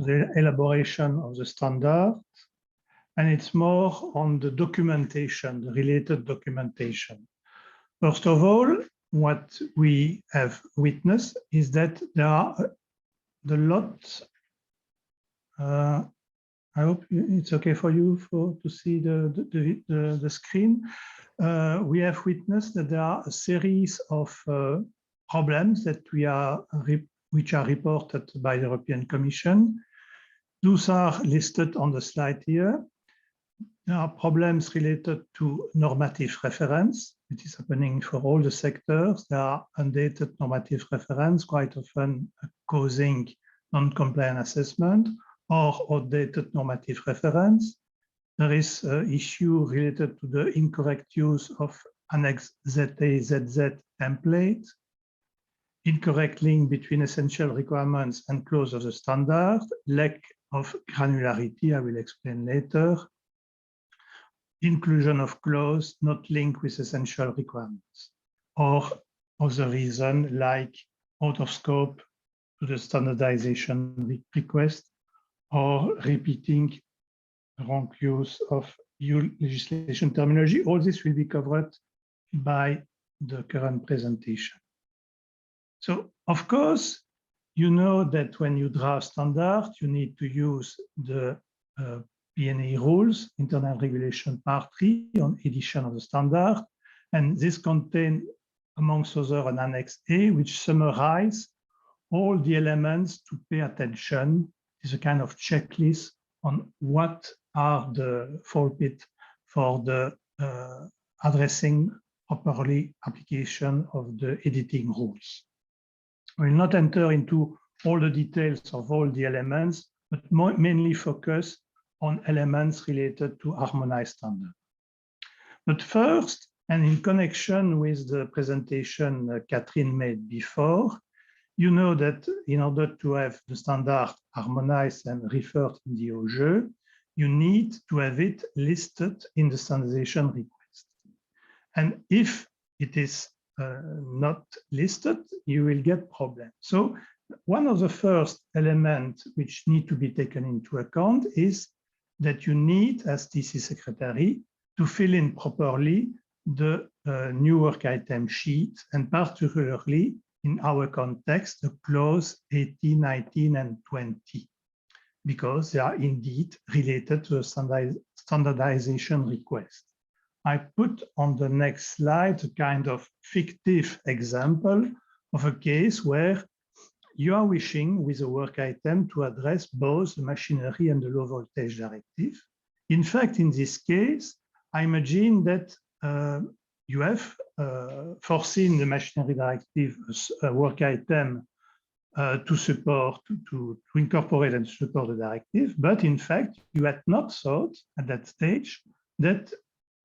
to the elaboration of the standard, and it's more on the documentation, the related documentation. First of all, what we have witnessed is that there are a lot. I hope it's okay for you to see the screen. We have witnessed that there are a series of problems that which are reported by the European Commission. Those are listed on the slide here. There are problems related to normative reference. It is happening for all the sectors. There are undated normative reference, quite often causing non-compliant assessment, or outdated normative reference. There is an issue related to the incorrect use of Annex ZA ZZ template, incorrect link between essential requirements and clause of the standard, lack of granularity, I will explain later, inclusion of clause not linked with essential requirements, or other reason like out of scope to the standardization request, or repeating wrong use of EU legislation terminology. All this will be covered by the current presentation. So, of course, you know that when you draft standard, you need to use the PNA rules, Internal Regulation Part 3 on edition of the standard. And this contains, amongst others, an Annex A, which summarizes all the elements to pay attention. It's a kind of checklist on what are the pulpit for the addressing properly application of the editing rules. I will not enter into all the details of all the elements, but mainly focus on elements related to harmonized standard. But first, and in connection with the presentation Catherine made before, you know that in order to have the standard harmonized and referred in the OJE, you need to have it listed in the standardization request. And if it is not listed, you will get problems. So one of the first elements which need to be taken into account is that you need, as TC Secretary, to fill in properly the new work item sheet, and particularly in our context, the clause 18, 19, and 20, because they are indeed related to the standardization request. I put on the next slide a kind of fictive example of a case where you are wishing with a work item to address both the machinery and the low voltage directive. In fact, in this case, I imagine that you have foreseen the machinery directive work item to support, to incorporate and support the directive, but in fact, you had not thought at that stage that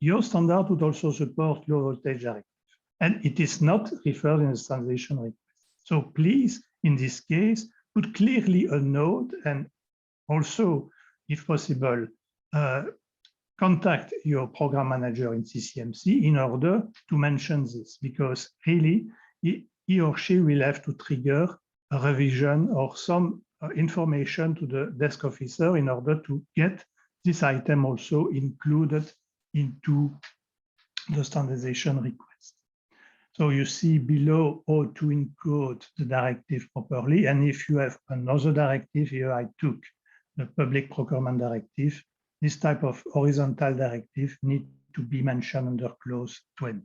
your standard would also support low voltage directive, and it is not referred in the standardization request. So please, in this case, put clearly a note, and also, if possible, contact your program manager in CCMC in order to mention this, because really he or she will have to trigger a revision or some information to the desk officer in order to get this item also included into the standardization request. So you see below how to encode the directive properly, and if you have another directive, here I took the public procurement directive, this type of horizontal directive need to be mentioned under clause 20.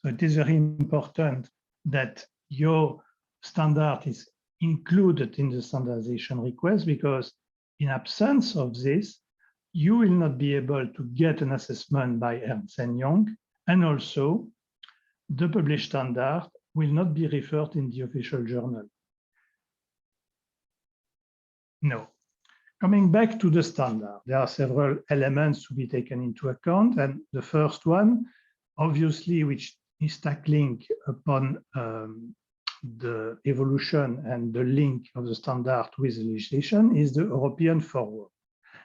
So it is very important that your standard is included in the standardization request, because in absence of this, you will not be able to get an assessment by Ernst & Young, and also the published standard will not be referred in the official journal. No. Coming back to the standard, there are several elements to be taken into account, and the first one, obviously, which is tackling upon the evolution and the link of the standard with the legislation, is the European Foreword.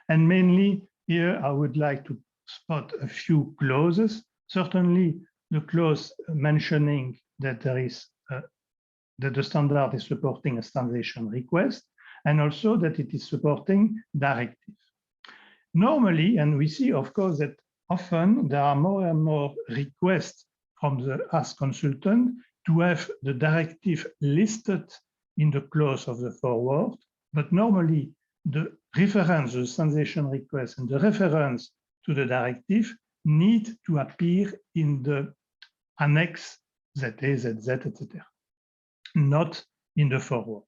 And mainly here, I would like to spot a few clauses. Certainly, the clause mentioning that there is that the standard is supporting a standardization request, and also that it is supporting directive. Normally, and we see, of course, that often there are more and more requests from the ask consultant to have the directive listed in the clause of the foreword, but normally the reference, the standardization request, and the reference to the directive need to appear in the Annex ZA, ZZ, etc., not in the foreword.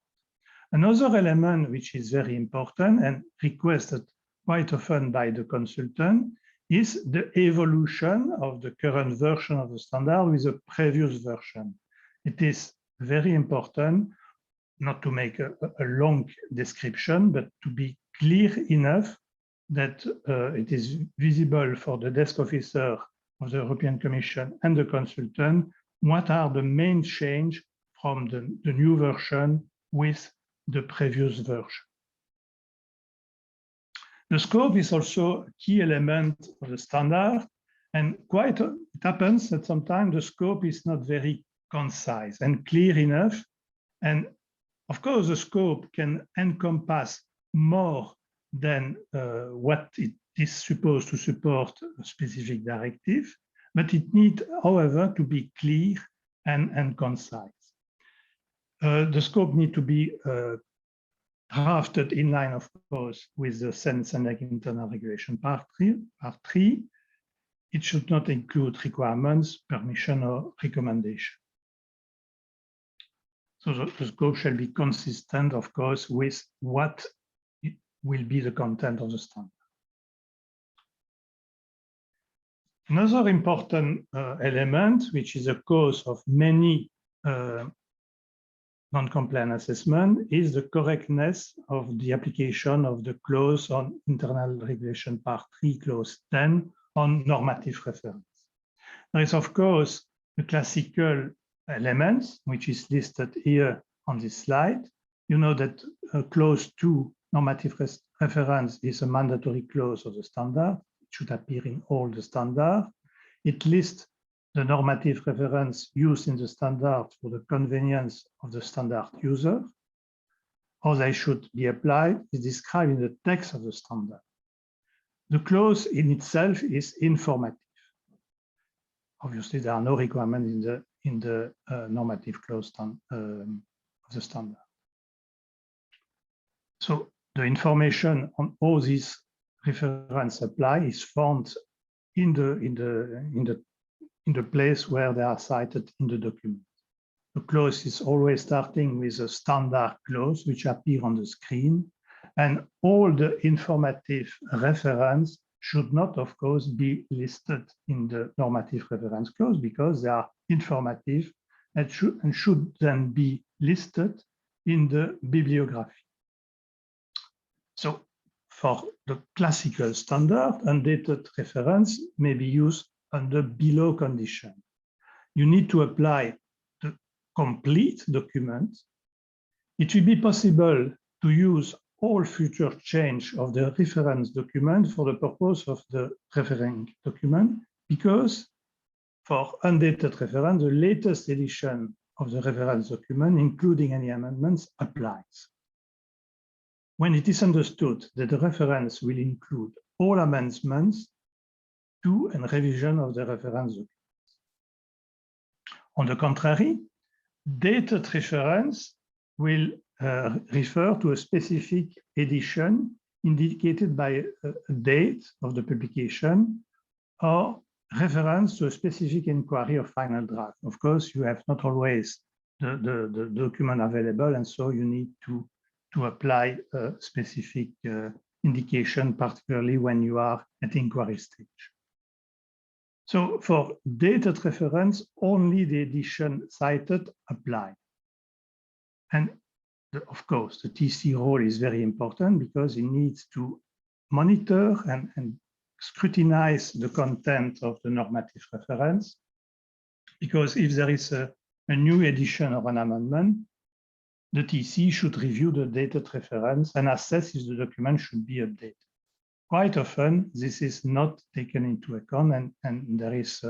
Another element which is very important and requested quite often by the consultant is the evolution of the current version of the standard with a previous version. It is very important not to make a long description, but to be clear enough that it is visible for the desk officer of the European Commission and the consultant what are the main change from the new version with the previous version. The scope is also a key element of the standard, and it happens that sometimes the scope is not very concise and clear enough. And of course, the scope can encompass more than what it is supposed to support a specific directive, but it needs, however, to be clear and concise. The scope needs to be drafted in line, of course, with the Sense and Internal Regulation Part 3. It should not include requirements, permission, or recommendation. So the scope shall be consistent, of course, with what will be the content of the standard. Another important element, which is a cause of many non-compliant assessment, is the correctness of the application of the clause on Internal Regulation Part 3, Clause 10 on normative reference. There is, of course, the classical elements, which is listed here on this slide. You know that Clause 2, normative reference, is a mandatory clause of the standard. It should appear in all the standard. It lists the normative reference used in the standard for the convenience of the standard user. How they should be applied is described in the text of the standard. The clause in itself is informative. Obviously, there are no requirements in the normative clause of the standard. So the information on all these reference apply is found in the place where they are cited in the document. The clause is always starting with a standard clause which appear on the screen, and all the informative reference should not, of course, be listed in the normative reference clause because they are informative and should then be listed in the bibliography. So for the classical standard, undated reference may be used under below condition. You need to apply the complete document. It will be possible to use all future change of the reference document for the purpose of the referring document, because for undated reference, the latest edition of the reference document, including any amendments, applies. When it is understood that the reference will include all amendments to and revision of the reference documents. On the contrary, dated reference will refer to a specific edition indicated by a date of the publication or reference to a specific inquiry or final draft. Of course, you have not always the document available, and so you need to apply a specific indication, particularly when you are at inquiry stage. So for dated reference, only the edition cited apply. And of course, the TC role is very important because it needs to monitor and scrutinize the content of the normative reference. Because if there is a new edition of an amendment, the TC should review the dated reference and assess if the document should be updated. Quite often, this is not taken into account, and there is,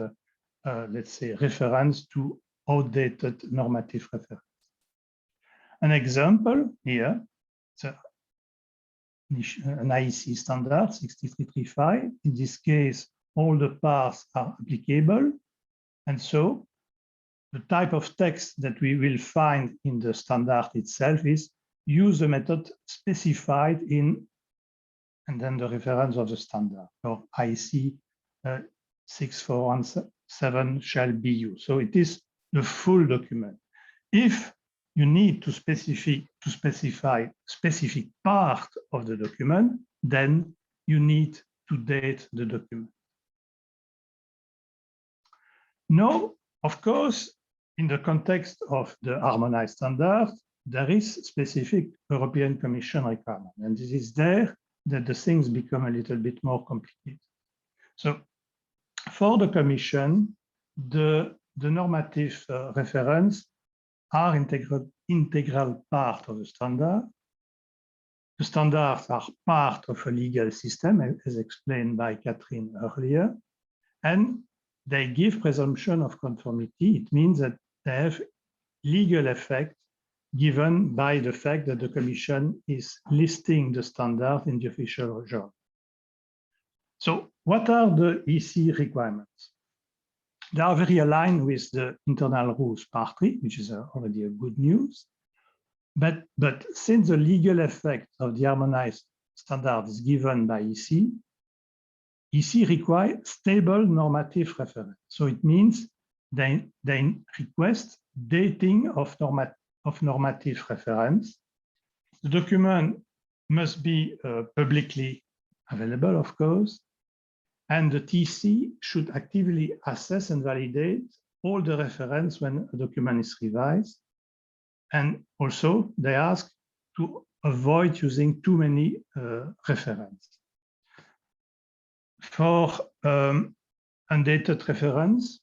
let's say, reference to outdated normative reference. An example here, the an IEC standard 6335. In this case, all the parts are applicable. And so the type of text that we will find in the standard itself is use the method specified in, and then the reference of the standard, or IEC 6417 shall be used. So it is the full document. If you need to specify specific part of the document, then you need to date the document. Now, of course, in the context of the harmonized standard, there is specific European Commission requirement, and it is there that the things become a little bit more complicated. So for the Commission, the normative reference are integral part of the standard. The standards are part of a legal system, as explained by Catherine earlier, and they give presumption of conformity. It means that they have legal effect given by the fact that the Commission is listing the standard in the official journal. So what are the EC requirements? They are very aligned with the internal rules part 3, which is already a good news. But since the legal effect of the harmonized standard is given by EC, EC requires stable normative reference. So it means they request dating of normative reference. The document must be publicly available, of course, and the TC should actively assess and validate all the reference when a document is revised. And also, they ask to avoid using too many references. For undated reference,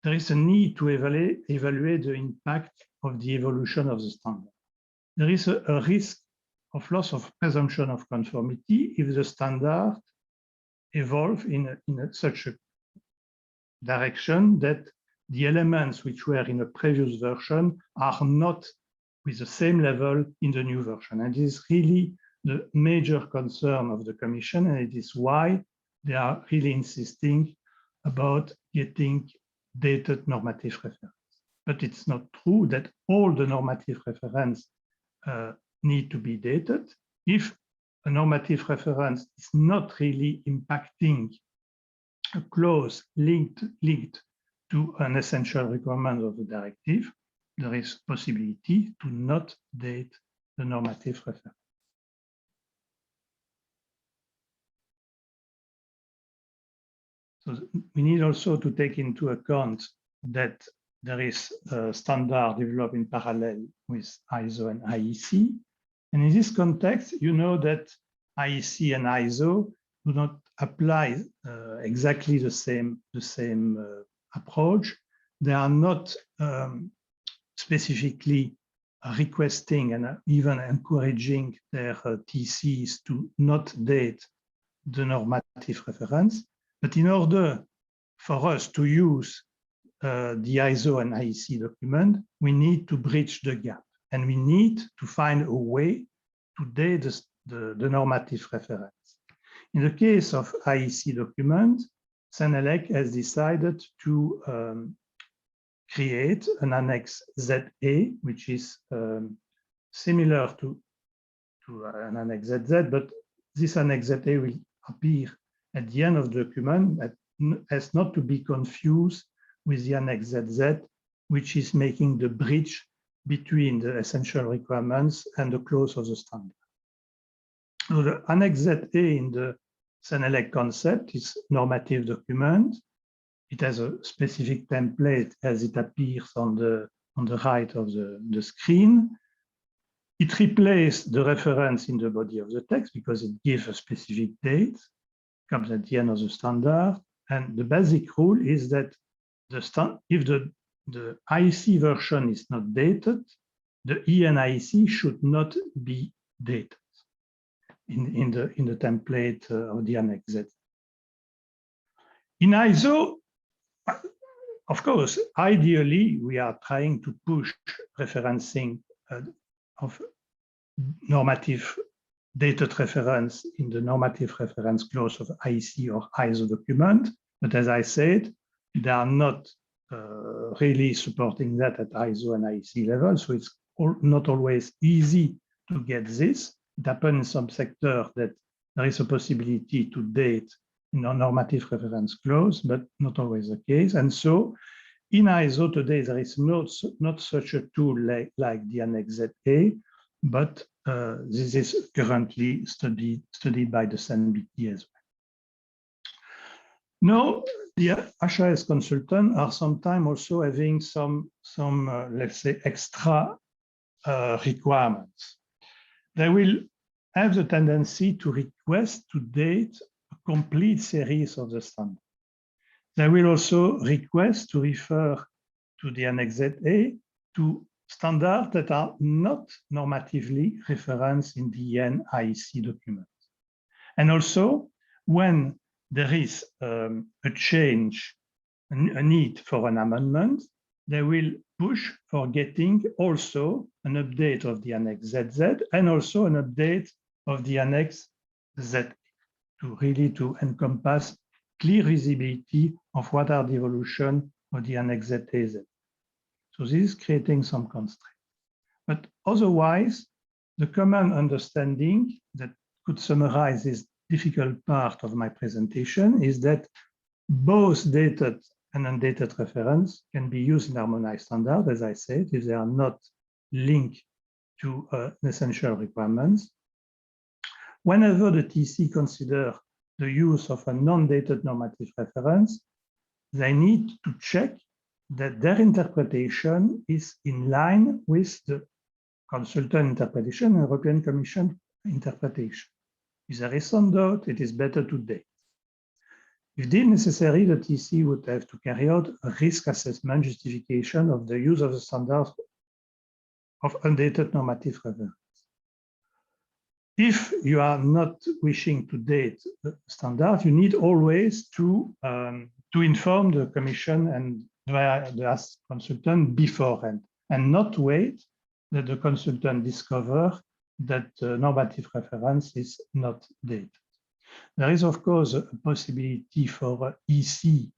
there is a need to evaluate the impact of the evolution of the standard. There is a risk of loss of presumption of conformity if the standard evolve in such a direction that the elements which were in a previous version are not with the same level in the new version. And this is really the major concern of the Commission, and it is why they are really insisting about getting dated normative reference. But it's not true that all the normative reference need to be dated. If a normative reference is not really impacting a clause linked to an essential requirement of the directive, there is possibility to not date the normative reference. So we need also to take into account that there is a standard developed in parallel with ISO and IEC. And in this context, you know that IEC and ISO do not apply exactly the same approach. They are not specifically requesting and even encouraging their TCs to not date the normative reference. But in order for us to use the ISO and IEC document, we need to bridge the gap, and we need to find a way to date the normative reference. In the case of IEC document, CNELEC has decided to create an Annex ZA, which is similar to an Annex ZZ, but this Annex ZA will appear at the end of the document, as not to be confused with the Annex ZZ, which is making the bridge between the essential requirements and the clause of the standard. So the Annex ZA in the CNELEC concept is normative document. It has a specific template as it appears on the right of the screen. It replaces the reference in the body of the text because it gives a specific date, comes at the end of the standard. And the basic rule is that if the IEC version is not dated, the EN/IEC should not be dated in the template of the Annex Z. In ISO, of course, ideally, we are trying to push referencing of normative dated reference in the normative reference clause of IEC or ISO document. But as I said, they are not really supporting that at ISO and IEC level. So it's not always easy to get this. It happens in some sectors that there is a possibility to date in a normative reference clause, but not always the case. And so in ISO today, there is not such a tool like the Annex ZA, but this is currently studied by the CNBT as well. Now, the HRS consultants are sometimes also having some let's say, extra requirements. They will have the tendency to request to date a complete series of the standards. They will also request to refer to the Annex ZA to standards that are not normatively referenced in the hEN IEC document. And also, when there is a change, a need for an amendment, they will push for getting also an update of the Annex ZZ and also an update of the Annex ZA to really encompass clear visibility of what are the evolution of the Annex ZAZZ. So this is creating some constraints. But otherwise, the common understanding that could summarize this difficult part of my presentation is that both dated and undated reference can be used in harmonized standard, as I said, if they are not linked to essential requirements. Whenever the TC consider the use of a non-dated normative reference, they need to check that their interpretation is in line with the consultant interpretation and European Commission interpretation. If there is some doubt, it is better to date. If deemed necessary, the TC would have to carry out a risk assessment justification of the use of the standards of undated normative reference. If you are not wishing to date the standard, you need always to inform the Commission and the consultant beforehand, and not wait that the consultant discover that the normative reference is not dated. There is, of course, a possibility for EC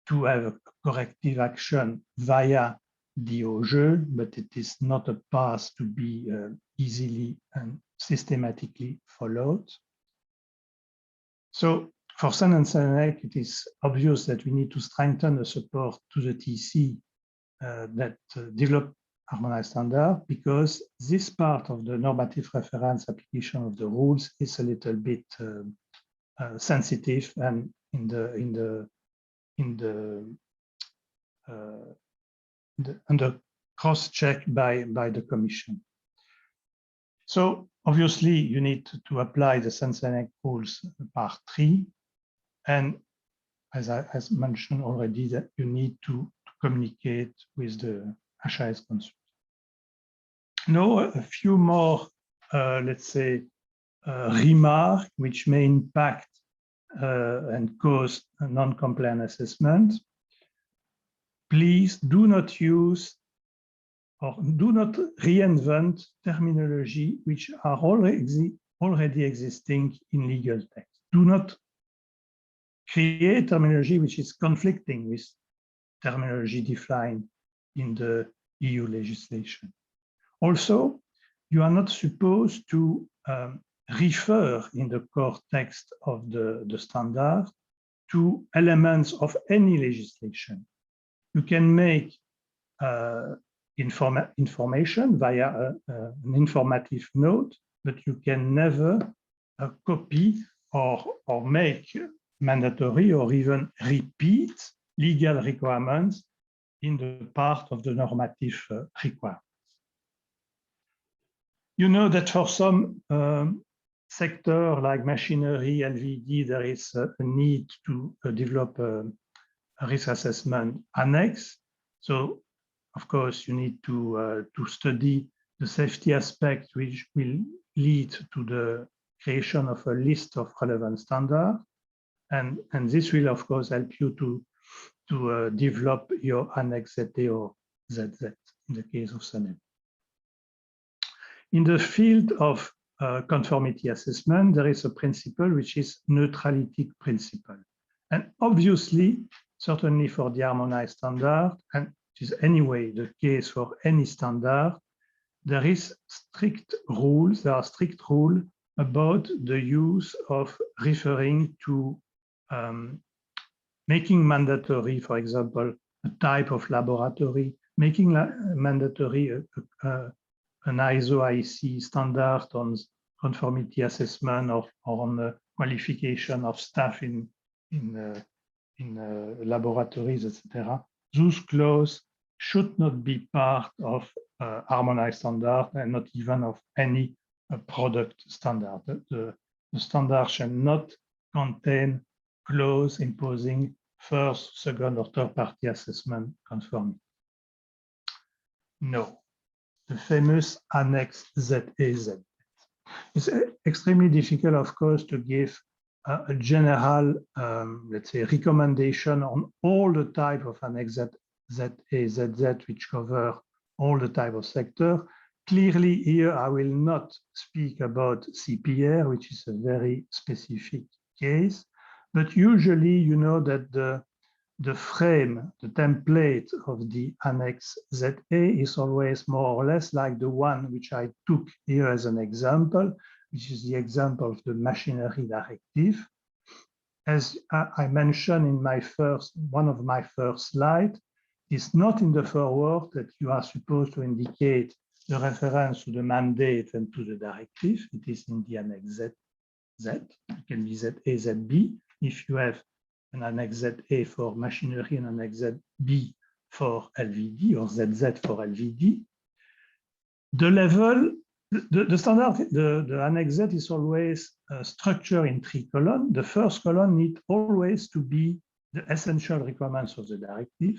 to have a corrective action via DOJ, but it is not a path to be easily and systematically followed. So for SEN and SENEC, it is obvious that we need to strengthen the support to the TC that develop harmonized standard, because this part of the normative reference application of the rules is a little bit sensitive and under cross-check by the Commission. So obviously you need to apply the SEN-SENEC rules part 3, and as mentioned already, that you need to communicate with the HRS consultant. Now a few more, let's say, remarks which may impact and cause a non-compliant assessment. Please do not use or do not reinvent terminology which are already existing in legal text. Do not create terminology which is conflicting with terminology defined in the EU legislation. Also, you are not supposed to refer in the core text of the standard to elements of any legislation. You can make information via an informative note, but you can never copy or make mandatory or even repeat legal requirements in the part of the normative requirements. You know that for some sector like machinery, LVD, there is a need to develop a risk assessment annex. So, of course, you need to study the safety aspect, which will lead to the creation of a list of relevant standards. And this will, of course, help you to develop your Annex ZA or ZZ in the case of SENEC. In the field of conformity assessment, there is a principle which is neutrality principle. And obviously, certainly for the harmonized standard, and it is anyway the case for any standard, there are strict rules about the use of referring to making mandatory, for example, a type of laboratory, making mandatory an ISO IEC standard on conformity assessment or on the qualification of staff in laboratories, etc. Those clauses should not be part of harmonized standard and not even of any product standard. The standard shall not contain clause imposing first, second, or third party assessment conformity. No. The famous Annex ZAZZ. It's extremely difficult, of course, to give a general, let's say, recommendation on all the type of Annex ZAZZ, which cover all the type of sector. Clearly, here I will not speak about CPR, which is a very specific case, but usually you know that the frame, the template of the Annex ZA is always more or less like the one which I took here as an example, which is the example of the machinery directive. As I mentioned in one of my first slides, it's not in the foreword that you are supposed to indicate the reference to the mandate and to the directive. It is in the Annex ZZ. It can be ZA, ZB. If you have an Annex ZA for machinery and Annex ZB for LVD or ZZ for LVD. The level, the standard, the Annex Z is always structured in 3 columns. The first column needs always to be the essential requirements of the directive.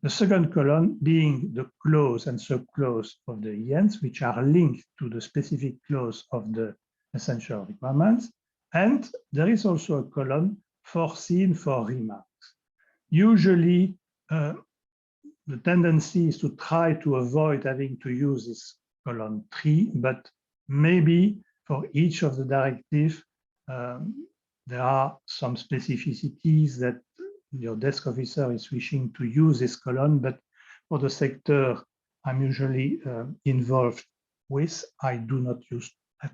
The second column being the clause and sub-clause of the hENs, which are linked to the specific clause of the essential requirements. And there is also a column foreseen for remarks. Usually, the tendency is to try to avoid having to use this column 3, but maybe for each of the directive, there are some specificities that your desk officer is wishing to use this column, but for the sector I'm usually involved with, I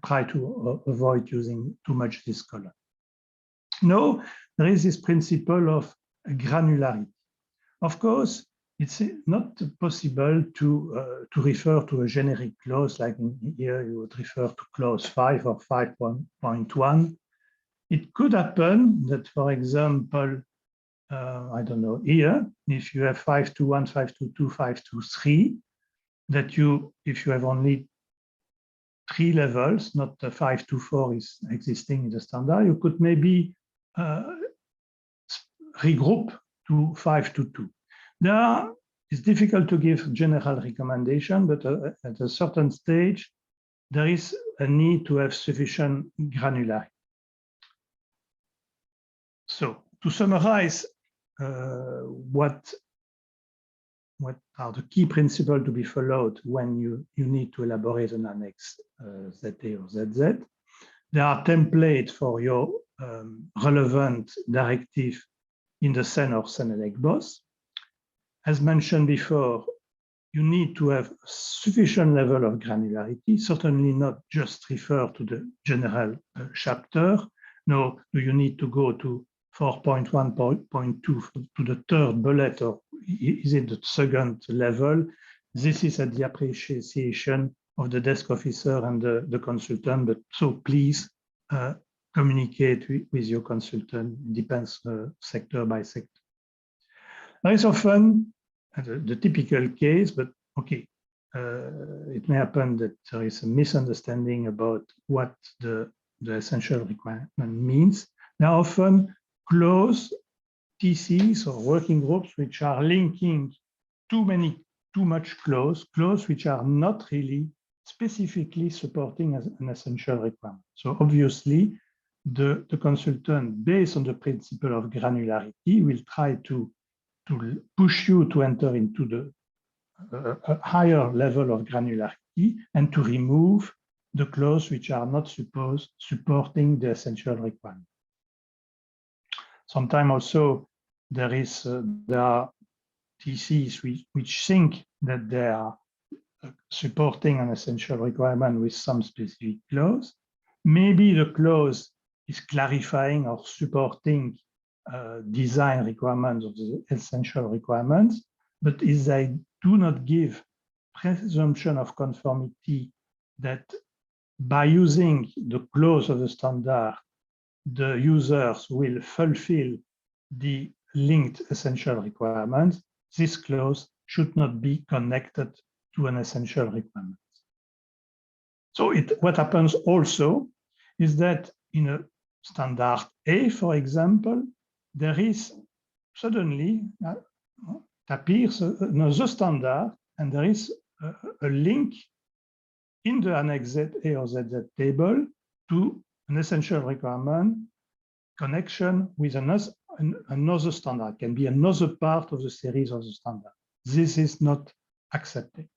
try to avoid using too much this column. No, there is this principle of granularity. Of course, it's not possible to refer to a generic clause, like here you would refer to clause 5 or 5.1. It could happen that, for example, I don't know, here, if you have 521, 522, 523, that if you have only 3 levels, not the 524 is existing in the standard, you could maybe regroup to 522. It's difficult to give general recommendation, but at a certain stage, there is a need to have sufficient granularity. So to summarize, what are the key principles to be followed when you need to elaborate an Annex ZA or ZZ? There are templates for your relevant directive in the CEN or CENELEC BOSS. As mentioned before, you need to have sufficient level of granularity, certainly not just refer to the general chapter. No, do you need to go to 4.1.2 to the third bullet, or is it the second level? This is at the appreciation of the desk officer and the consultant, but so please communicate with your consultant. It depends sector by sector. There is often the typical case, but okay, it may happen that there is a misunderstanding about what the essential requirement means. There are often close TCs or working groups which are linking too much clause which are not really specifically supporting as an essential requirement. So obviously, the consultant, based on the principle of granularity, will try to push you to enter into a higher level of granularity and to remove the clauses which are not supporting the essential requirement. Sometimes also there are TCs which think that they are supporting an essential requirement with some specific clause. Maybe the clause is clarifying or supporting design requirements of the essential requirements, but if they do not give presumption of conformity that by using the clause of the standard, the users will fulfill the linked essential requirements, this clause should not be connected to an essential requirement. So what happens also is that in a standard A, for example, there is suddenly, it appears another standard, and there is a link in the Annex ZA or ZZ table to an essential requirement connection with another standard, can be another part of the series of the standard. This is not accepted.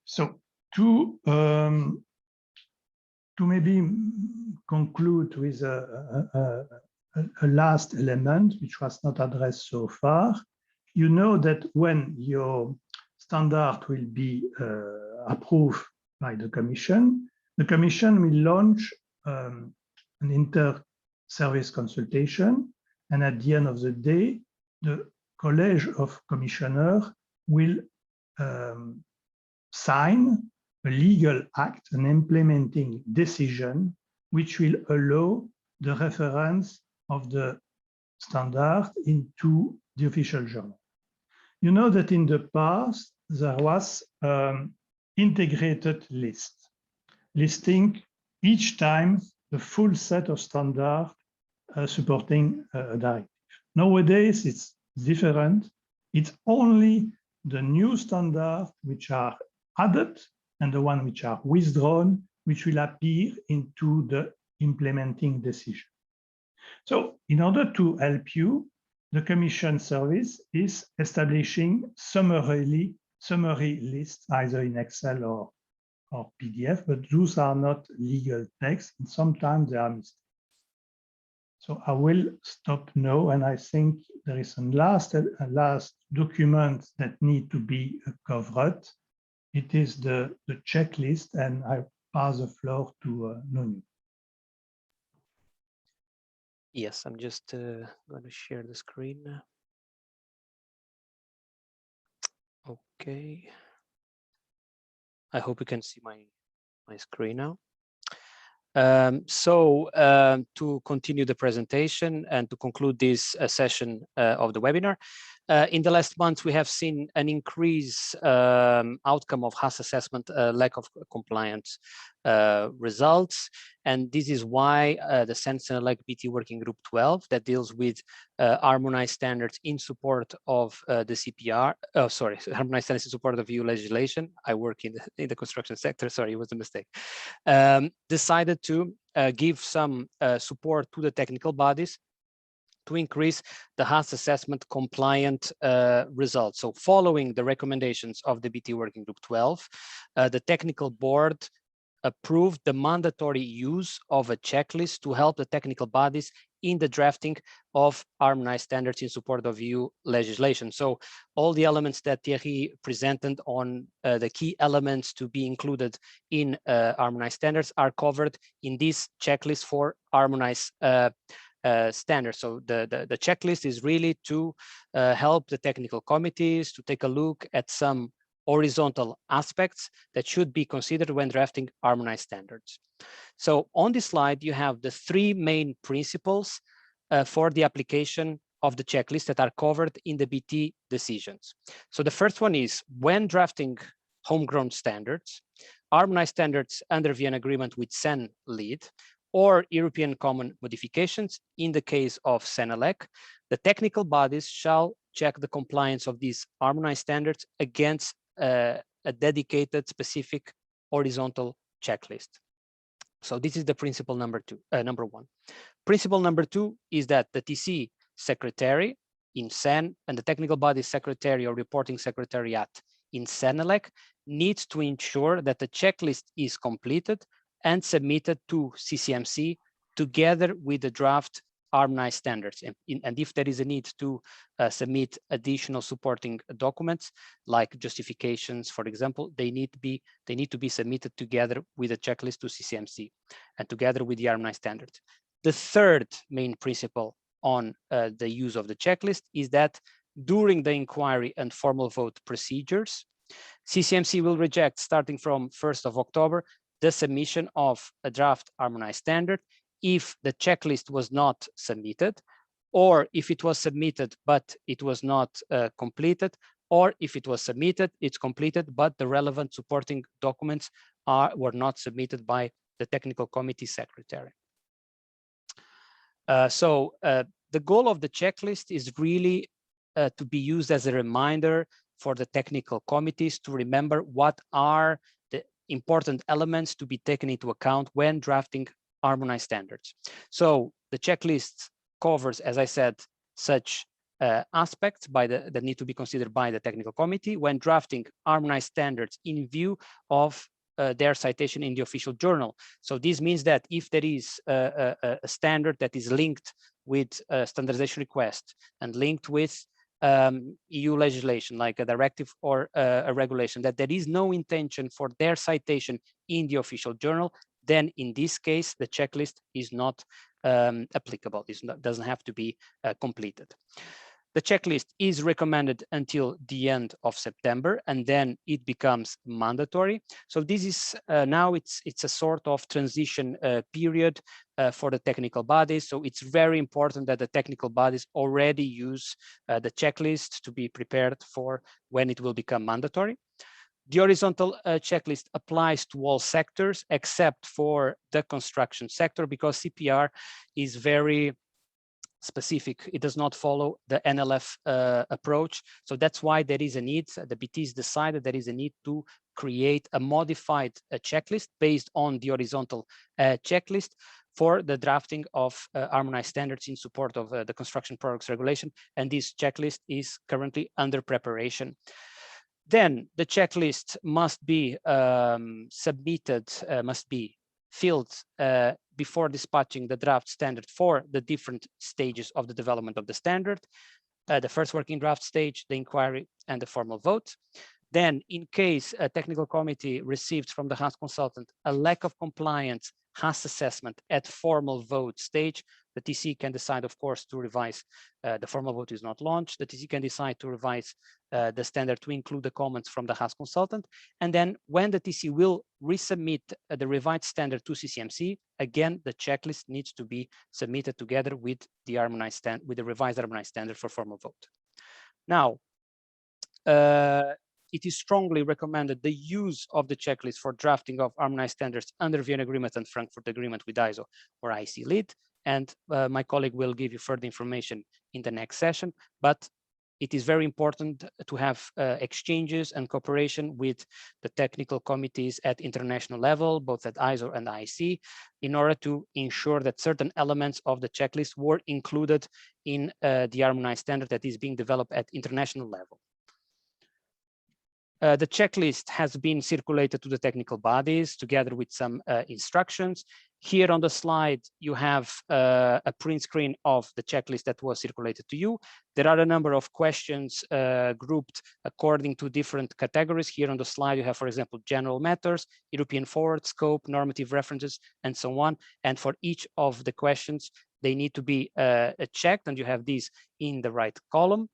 So to maybe conclude with a last element which was not addressed so far, you know that when your standard will be approved by the Commission will launch an inter-service consultation, and at the end of the day, the College of Commissioners will sign a legal act, an implementing decision, which will allow the reference of the standard into the official journal. You know that in the past, there was integrated list, listing each time the full set of standards supporting a directive. Nowadays, it's different. It's only the new standards which are added and the ones which are withdrawn, which will appear into the implementing decision. So in order to help you, the Commission service is establishing summary lists, either in Excel or PDF, but those are not legal texts, and sometimes they are mistakes. So I will stop now, and I think there is a last document that need to be covered. It is the checklist, and I pass the floor to Nonu. Yes, I'm just going to share the screen now. Okay. I hope you can see my screen now. To continue the presentation and to conclude this session of the webinar, in the last months, we have seen an increased outcome of HAS assessment, lack of compliance results. And this is why the Sentinel BT Working Group 12 that deals with harmonized standards in support of the CPR, harmonized standards in support of EU legislation. I work in the construction sector, sorry, it was a mistake. Decided to give some support to the technical bodies to increase the HAS assessment compliant results. So following the recommendations of the BT Working Group 12, the technical board approved the mandatory use of a checklist to help the technical bodies in the drafting of harmonized standards in support of EU legislation. So all the elements that Thierry presented on the key elements to be included in harmonized standards are covered in this checklist for harmonized standards. So the checklist is really to help the technical committees to take a look at some horizontal aspects that should be considered when drafting harmonized standards. So on this slide, you have the three main principles for the application of the checklist that are covered in the BT decisions. So the first one is when drafting homegrown standards, harmonized standards under Vienna Agreement with CEN lead, or European common modifications in the case of CENELEC, the technical bodies shall check the compliance of these harmonized standards against a dedicated specific horizontal checklist. So this is the principle number one. Principle number two is that the TC secretary in CEN and the technical body secretary or reporting secretariat in Senelec needs to ensure that the checklist is completed and submitted to CCMC together with the draft harmonized standards. And if there is a need to submit additional supporting documents like justifications, for example, they need to be submitted together with a checklist to CCMC and together with the harmonized standards. The third main principle on the use of the checklist is that during the inquiry and formal vote procedures, CCMC will reject, starting from 1st of October, the submission of a draft harmonized standard if the checklist was not submitted, or if it was submitted but it was not completed, or if it was submitted, it's completed, but the relevant supporting documents were not submitted by the technical committee secretary. So the goal of the checklist is really to be used as a reminder for the technical committees to remember what are the important elements to be taken into account when drafting harmonized standards. So the checklist covers, as I said, such aspects that need to be considered by the technical committee when drafting harmonized standards in view of their citation in the official journal. So this means that if there is a standard that is linked with a standardization request and linked with EU legislation like a directive or a regulation, that there is no intention for their citation in the official journal, then in this case, the checklist is not applicable. It doesn't have to be completed. The checklist is recommended until the end of September, and then it becomes mandatory. So this is now it's a sort of transition period for the technical bodies. So it's very important that the technical bodies already use the checklist to be prepared for when it will become mandatory. The horizontal checklist applies to all sectors except for the construction sector, because CPR is very specific. It does not follow the NLF approach. So that's why there is a need, the BTs decided there is a need to create a modified checklist based on the horizontal checklist for the drafting of harmonized standards in support of the construction products regulation. And this checklist is currently under preparation. Then the checklist must be submitted, must be filled before dispatching the draft standard for the different stages of the development of the standard. The first working draft stage, the inquiry, and the formal vote. Then, in case a technical committee received from the HAS consultant a lack of compliance HAS assessment at formal vote stage, the TC can decide, of course, to revise. The formal vote is not launched. The TC can decide to revise the standard to include the comments from the HAS consultant. And then when the TC will resubmit the revised standard to CCMC, again, the checklist needs to be submitted together with the revised harmonized standard for formal vote. Now, it is strongly recommended the use of the checklist for drafting of harmonized standards under Vienna Agreement and Frankfurt Agreement with ISO or IEC lead. And my colleague will give you further information in the next session, but it is very important to have exchanges and cooperation with the technical committees at international level, both at ISO and IEC, in order to ensure that certain elements of the checklist were included in the harmonized standard that is being developed at international level. The checklist has been circulated to the technical bodies together with some instructions. Here on the slide, you have a print screen of the checklist that was circulated to you. There are a number of questions grouped according to different categories. Here on the slide, you have, for example, general matters, European forward, scope, normative references, and so on. And for each of the questions, they need to be checked, and you have these in the right column.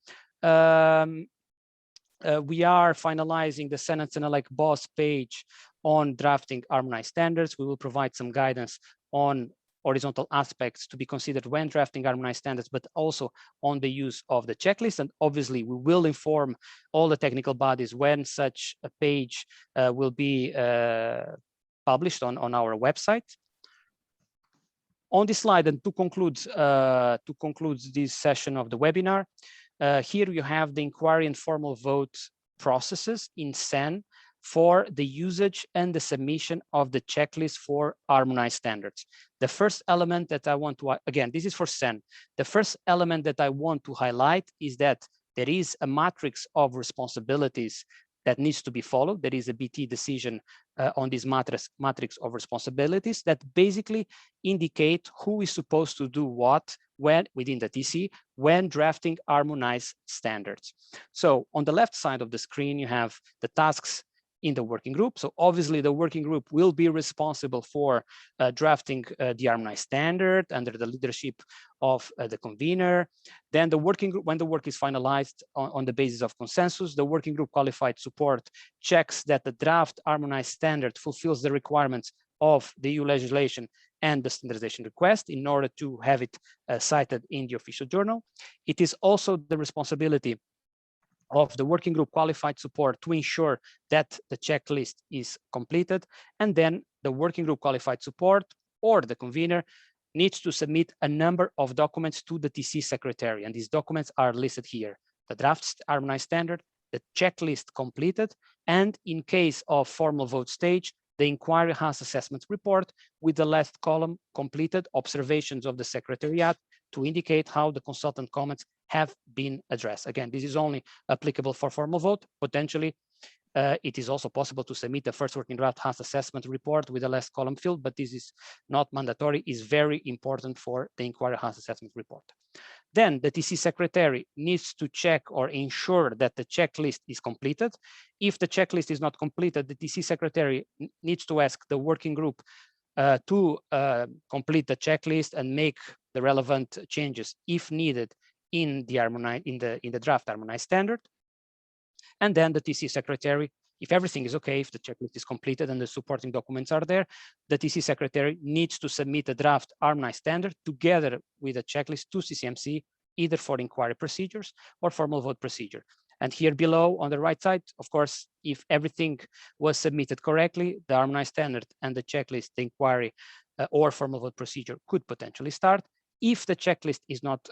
We are finalizing the Senelec BOSS page on drafting harmonized standards. We will provide some guidance on horizontal aspects to be considered when drafting harmonized standards, but also on the use of the checklist. And obviously, we will inform all the technical bodies when such a page will be published on our website. On this slide, and to conclude this session of the webinar, here you have the inquiry and formal vote processes in SEN for the usage and the submission of the checklist for harmonized standards. The first element that I want to, again, this is for SEN. The first element that I want to highlight is that there is a matrix of responsibilities that needs to be followed. There is a BT decision on this matrix of responsibilities that basically indicate who is supposed to do what when within the TC when drafting harmonized standards. So on the left side of the screen, you have the tasks in the working group. So obviously the working group will be responsible for drafting the harmonized standard under the leadership of the convener. Then the working group, when the work is finalized on the basis of consensus, the working group qualified support checks that the draft harmonized standard fulfills the requirements of the EU legislation and the standardization request in order to have it cited in the official journal. It is also the responsibility of the working group qualified support to ensure that the checklist is completed. And then the working group qualified support or the convener needs to submit a number of documents to the TC secretary. And these documents are listed here: the draft harmonized standard, the checklist completed, and in case of formal vote stage, the inquiry has assessment report with the last column completed observations of the secretariat to indicate how the consultant comments have been addressed. Again, this is only applicable for formal vote. Potentially, it is also possible to submit a first working draft Haas assessment report with the last column filled, but this is not mandatory. Is very important for the inquiry Haas assessment report. Then the TC secretary needs to check or ensure that the checklist is completed. If the checklist is not completed, the TC secretary needs to ask the working group to complete the checklist and make the relevant changes if needed in the draft harmonized standard. And then the TC secretary, if everything is okay, if the checklist is completed and the supporting documents are there, the TC secretary needs to submit a draft harmonized standard together with a checklist to CCMC, either for inquiry procedures or formal vote procedure. And here below on the right side, of course, if everything was submitted correctly, the harmonized standard and the checklist, the inquiry or formal vote procedure could potentially start. If the checklist is not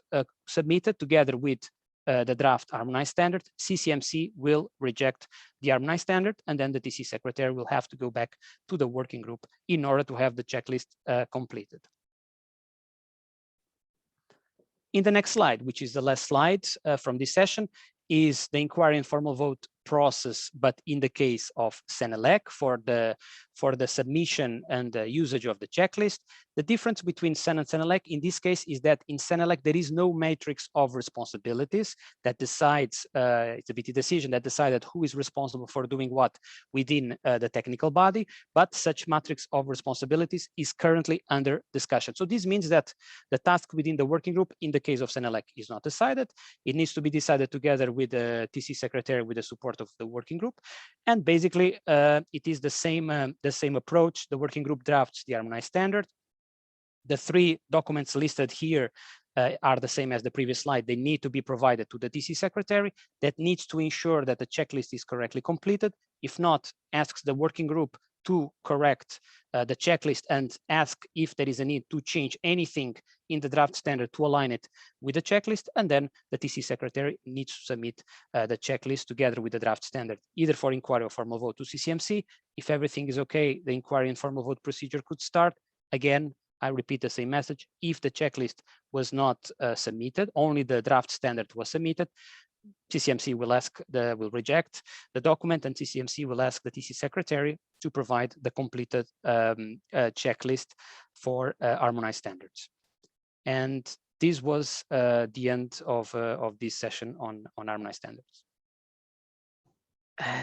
submitted together with the draft harmonized standard, CCMC will reject the harmonized standard, and then the TC secretary will have to go back to the working group in order to have the checklist completed. In the next slide, which is the last slide from this session, is the inquiry and formal vote process, but in the case of Senelec for the submission and the usage of the checklist. The difference between Sen and Senelec in this case is that in Senelec there is no matrix of responsibilities that decides, it's a BT decision that decided who is responsible for doing what within the technical body, but such matrix of responsibilities is currently under discussion. So this means that the task within the working group in the case of Senelec is not decided. It needs to be decided together with the TC secretary with the support of the working group. And basically it is the same approach. The working group drafts the harmonized standard. The three documents listed here are the same as the previous slide. They need to be provided to the TC secretary that needs to ensure that the checklist is correctly completed. If not, asks the working group to correct the checklist and ask if there is a need to change anything in the draft standard to align it with the checklist. And then the TC secretary needs to submit the checklist together with the draft standard, either for inquiry or formal vote to CCMC. If everything is okay, the inquiry and formal vote procedure could start. Again, I repeat the same message. If the checklist was not submitted, only the draft standard was submitted, CCMC will reject the document, and CCMC will ask the TC secretary to provide the completed checklist for harmonized standards. And this was the end of this session on harmonized standards.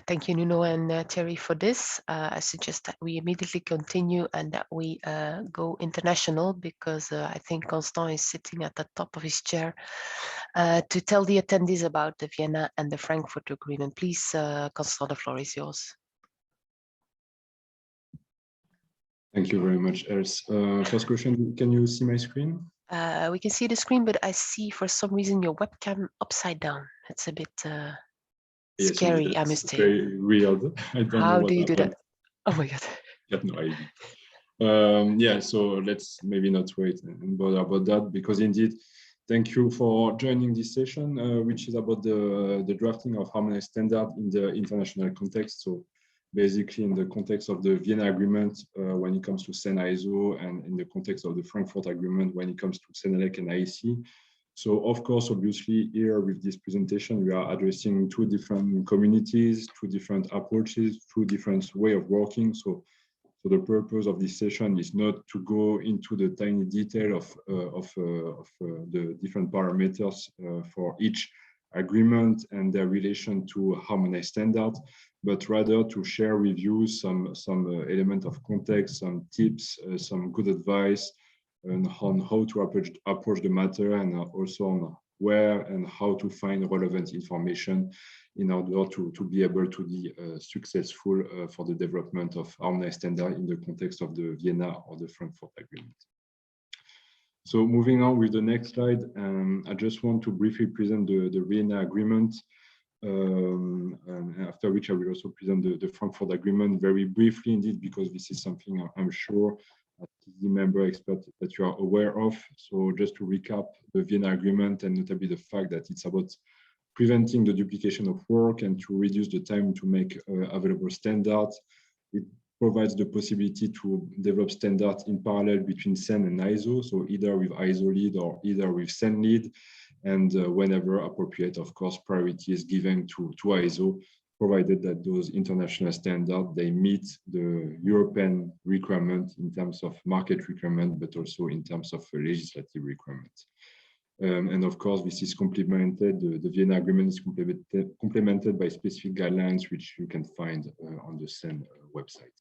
Thank you, Nuno and Thierry, for this. I suggest that we immediately continue and that we go international, because I think Constant is sitting at the top of his chair to tell the attendees about the Vienna and the Frankfurt Agreement. Please, Constant, the floor is yours. Thank you very much, Ers. First question, can you see my screen? We can see the screen, but I see for some reason your webcam upside down. It's a bit scary, I must say. Very weird. I don't know How what do you do that? happened. Oh my God. I have no idea. Yeah, so let's maybe not wait and bother about that, because indeed, thank you for joining this session, which is about the drafting of harmonized standard in the international context. So basically in the context of the Vienna Agreement when it comes to Sen ISO, and in the context of the Frankfurt Agreement when it comes to Senelec and IEC. So of course, obviously here with this presentation, we are addressing two different communities, two different approaches, two different way of working. So the purpose of this session is not to go into the tiny detail of the different parameters for each agreement and their relation to harmonized standards, but rather to share with you some element of context, some tips, some good advice on how to approach the matter, and also on where and how to find relevant information in order to be able to be successful for the development of harmonized standard in the context of the Vienna or the Frankfurt Agreement. So moving on with the next slide, I just want to briefly present the Vienna Agreement, and after which I will also present the Frankfurt Agreement very briefly indeed, because this is something I'm sure as the member expert that you are aware of. So just to recap the Vienna Agreement, and notably the fact that it's about preventing the duplication of work and to reduce the time to make available standards. It provides the possibility to develop standards in parallel between CEN and ISO, so either with ISO lead or either with CEN lead. And whenever appropriate, of course, priority is given to ISO, provided that those international standards, they meet the European requirement in terms of market requirement, but also in terms of legislative requirements. And of course, this is complemented, the Vienna Agreement is complemented by specific guidelines, which you can find on the CEN website.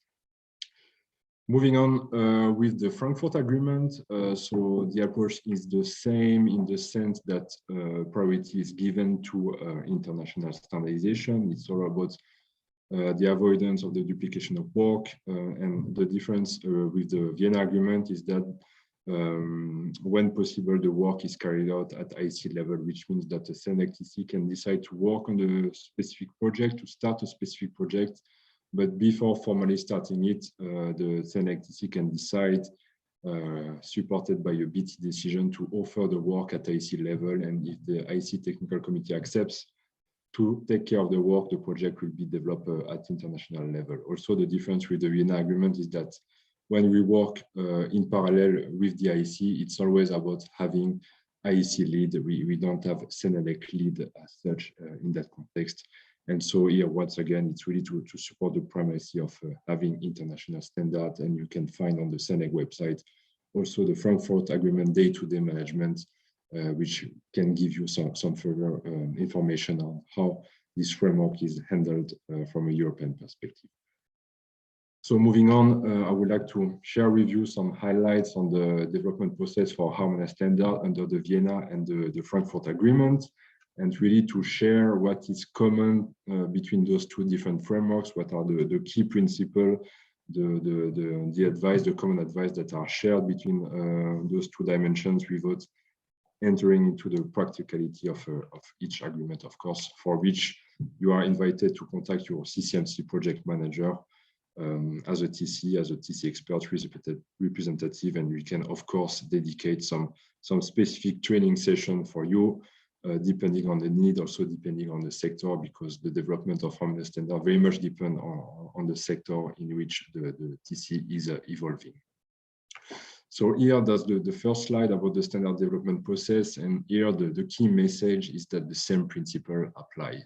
Moving on with the Frankfurt Agreement, so the approach is the same in the sense that priority is given to international standardization. It's all about the avoidance of the duplication of work, and the difference with the Vienna Agreement is that when possible, the work is carried out at IEC level, which means that the CEN-ITC can decide to work on the specific project, to start a specific project, but before formally starting it, the CEN-ITC can decide, supported by a BT decision, to offer the work at IEC level, and if the IEC Technical Committee accepts to take care of the work, the project will be developed at international level. Also, the difference with the Vienna Agreement is that when we work in parallel with the IEC, it's always about having IEC lead. We don't have CEN-ELEC lead as such in that context. And so here, once again, it's really to support the primacy of having international standards. And you can find on the CEN-ELEC website also the Frankfurt Agreement day-to-day management, which can give you some further information on how this framework is handled from a European perspective. So moving on, I would like to share with you some highlights on the development process for harmonized standard under the Vienna and the Frankfurt Agreement, and really to share what is common between those two different frameworks, what are the key principles, the advice, the common advice that are shared between those two dimensions without entering into the practicality of each agreement, of course, for which you are invited to contact your CCMC project manager as a TC expert representative, and we can, of course, dedicate some specific training session for you, depending on the need, also depending on the sector, because the development of harmonized standard very much depend on the sector in which the TC is evolving. So here, that's the first slide about the standard development process, and here the key message is that the same principle apply.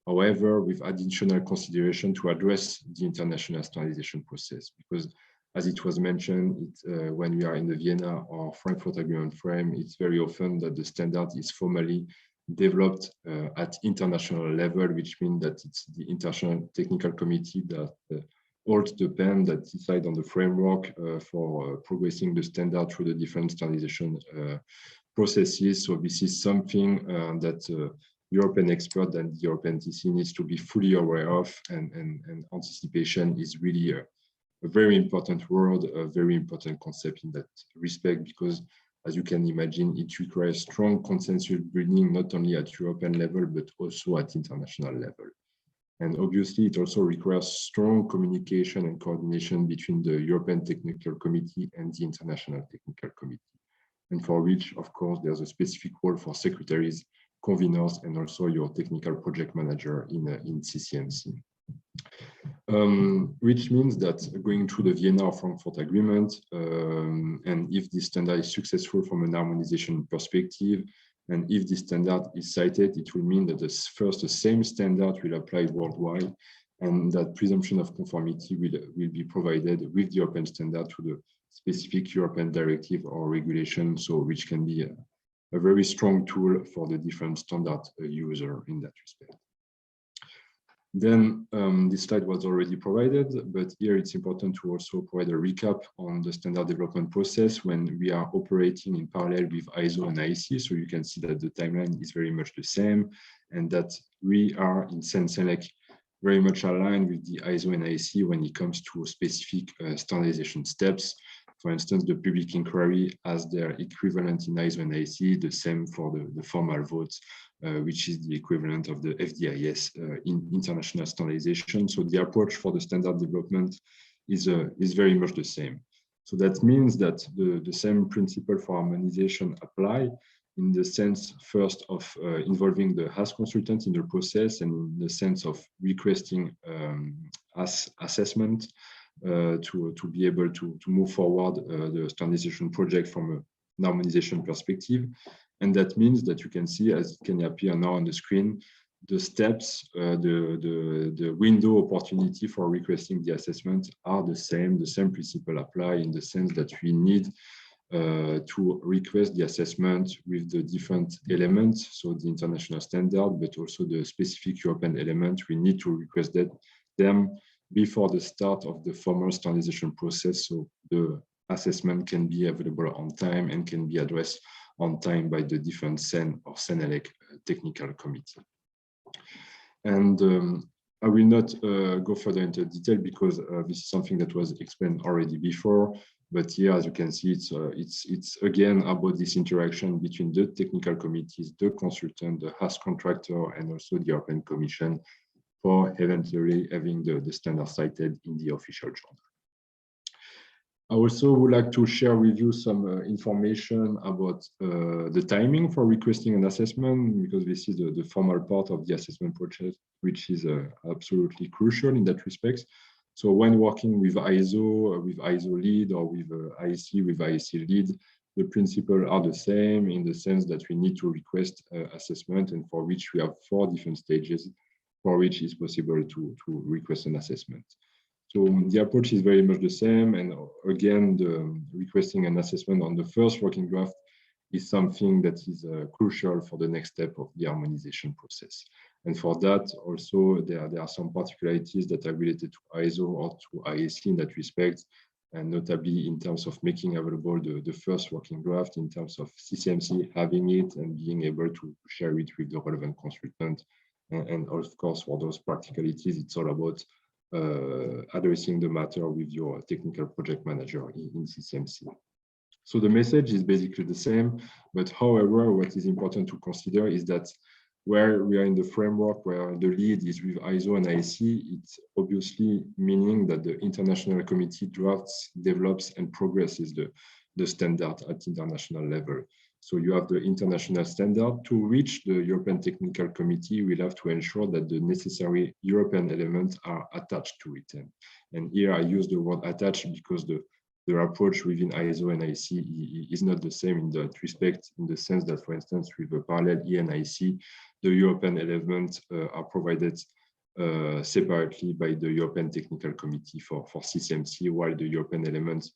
However, with additional consideration to address the international standardization process, because as it was mentioned, when we are in the Vienna or Frankfurt Agreement frame, it's very often that the standard is formally developed at international level, which means that it's the International Technical Committee that holds the pen, that decide on the framework for progressing the standard through the different standardization processes. So this is something that European expert and the European TC needs to be fully aware of, and anticipation is really a very important word, a very important concept in that respect, because as you can imagine, it requires strong consensus building, not only at European level, but also at international level. And obviously, it also requires strong communication and coordination between the European Technical Committee and the International Technical Committee, and for which, of course, there's a specific role for secretaries, conveners, and also your technical project manager in CCMC. Which means that going through the Vienna or Frankfurt Agreement, and if this standard is successful from an harmonization perspective, And if this standard is cited, it will mean that the same standard will apply worldwide, and that presumption of conformity will be provided with the European standard to the specific European directive or regulation, so which can be a very strong tool for the different standard user in that respect. Then this slide was already provided, but here it's important to also provide a recap on the standard development process when we are operating in parallel with ISO and IEC. So you can see that the timeline is very much the same, and that we are in CEN/CELEC very much aligned with the ISO and IEC when it comes to specific standardization steps. For instance, the public inquiry has their equivalent in ISO and IEC, the same for the formal votes, which is the equivalent of the FDIS in international standardization. So the approach for the standard development is very much the same. So that means that the same principle for harmonization apply in the sense first of involving the HAS consultant in the process, and in the sense of requesting assessment to be able to move forward the standardization project from an harmonization perspective. And that means that you can see, as it can appear now on the screen, the steps, the window opportunity for requesting the assessment are the same principle apply, in the sense that we need to request the assessment with the different elements, so the international standard, but also the specific European element. We need to request them before the start of the formal standardization process, so the assessment can be available on time and can be addressed on time by the different CEN or CEN/ELEC technical committee. And I will not go further into detail, because this is something that was explained already before. But here, as you can see, it's again about this interaction between the technical committees, the consultant, the HAS contractor, and also the European Commission, for eventually having the standard cited in the official journal. I also would like to share with you some information about the timing for requesting an assessment, because this is the formal part of the assessment process, which is absolutely crucial in that respect. So when working with ISO lead, or with IEC with IEC lead, the principles are the same, in the sense that we need to request assessment, and for which we have 4 different stages for which it's possible to request an assessment. So the approach is very much the same, and again, the requesting an assessment on the first working draft is something that is crucial for the next step of the harmonization process. And for that, also, there are some particularities that are related to ISO or to IEC in that respect, and notably in terms of making available the first working draft, in terms of CCMC having it and being able to share it with the relevant consultant. And of course, for those practicalities, it's all about addressing the matter with your technical project manager in CCMC. So the message is basically the same, but however, what is important to consider is that where we are in the framework where the lead is with ISO and IEC, it's obviously meaning that the international committee drafts, develops, and progresses the standard at international level. So you have the international standard. To reach the European Technical Committee, we'll have to ensure that the necessary European elements are attached to it. And here I use the word attached because the approach within ISO and IEC is not the same in that respect, in the sense that, for instance, with a parallel E and IEC, the European elements are provided separately by the European Technical Committee for CCMC, while the European elements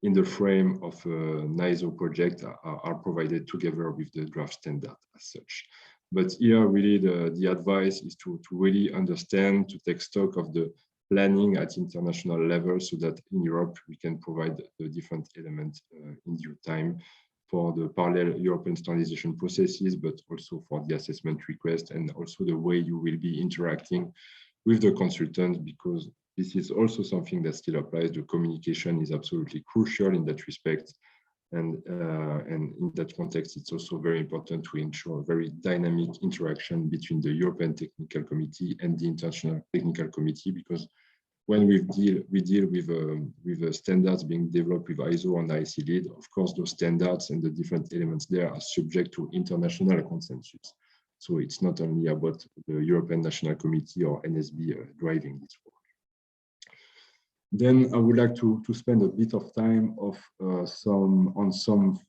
in the frame of an ISO project are provided together with the draft standard as such. But here, really, the advice is to really understand, to take stock of the planning at international level, so that in Europe, we can provide the different elements in due time for the parallel European standardization processes, but also for the assessment request, and also the way you will be interacting with the consultant, because this is also something that still applies. The communication is absolutely crucial in that respect. And in that context, it's also very important to ensure a very dynamic interaction between the European Technical Committee and the International Technical Committee, because when we deal with standards being developed with ISO and IEC lead, of course, those standards and the different elements there are subject to international consensus. So it's not only about the European National Committee or NSB driving this work. Then I would like to spend a bit of time on some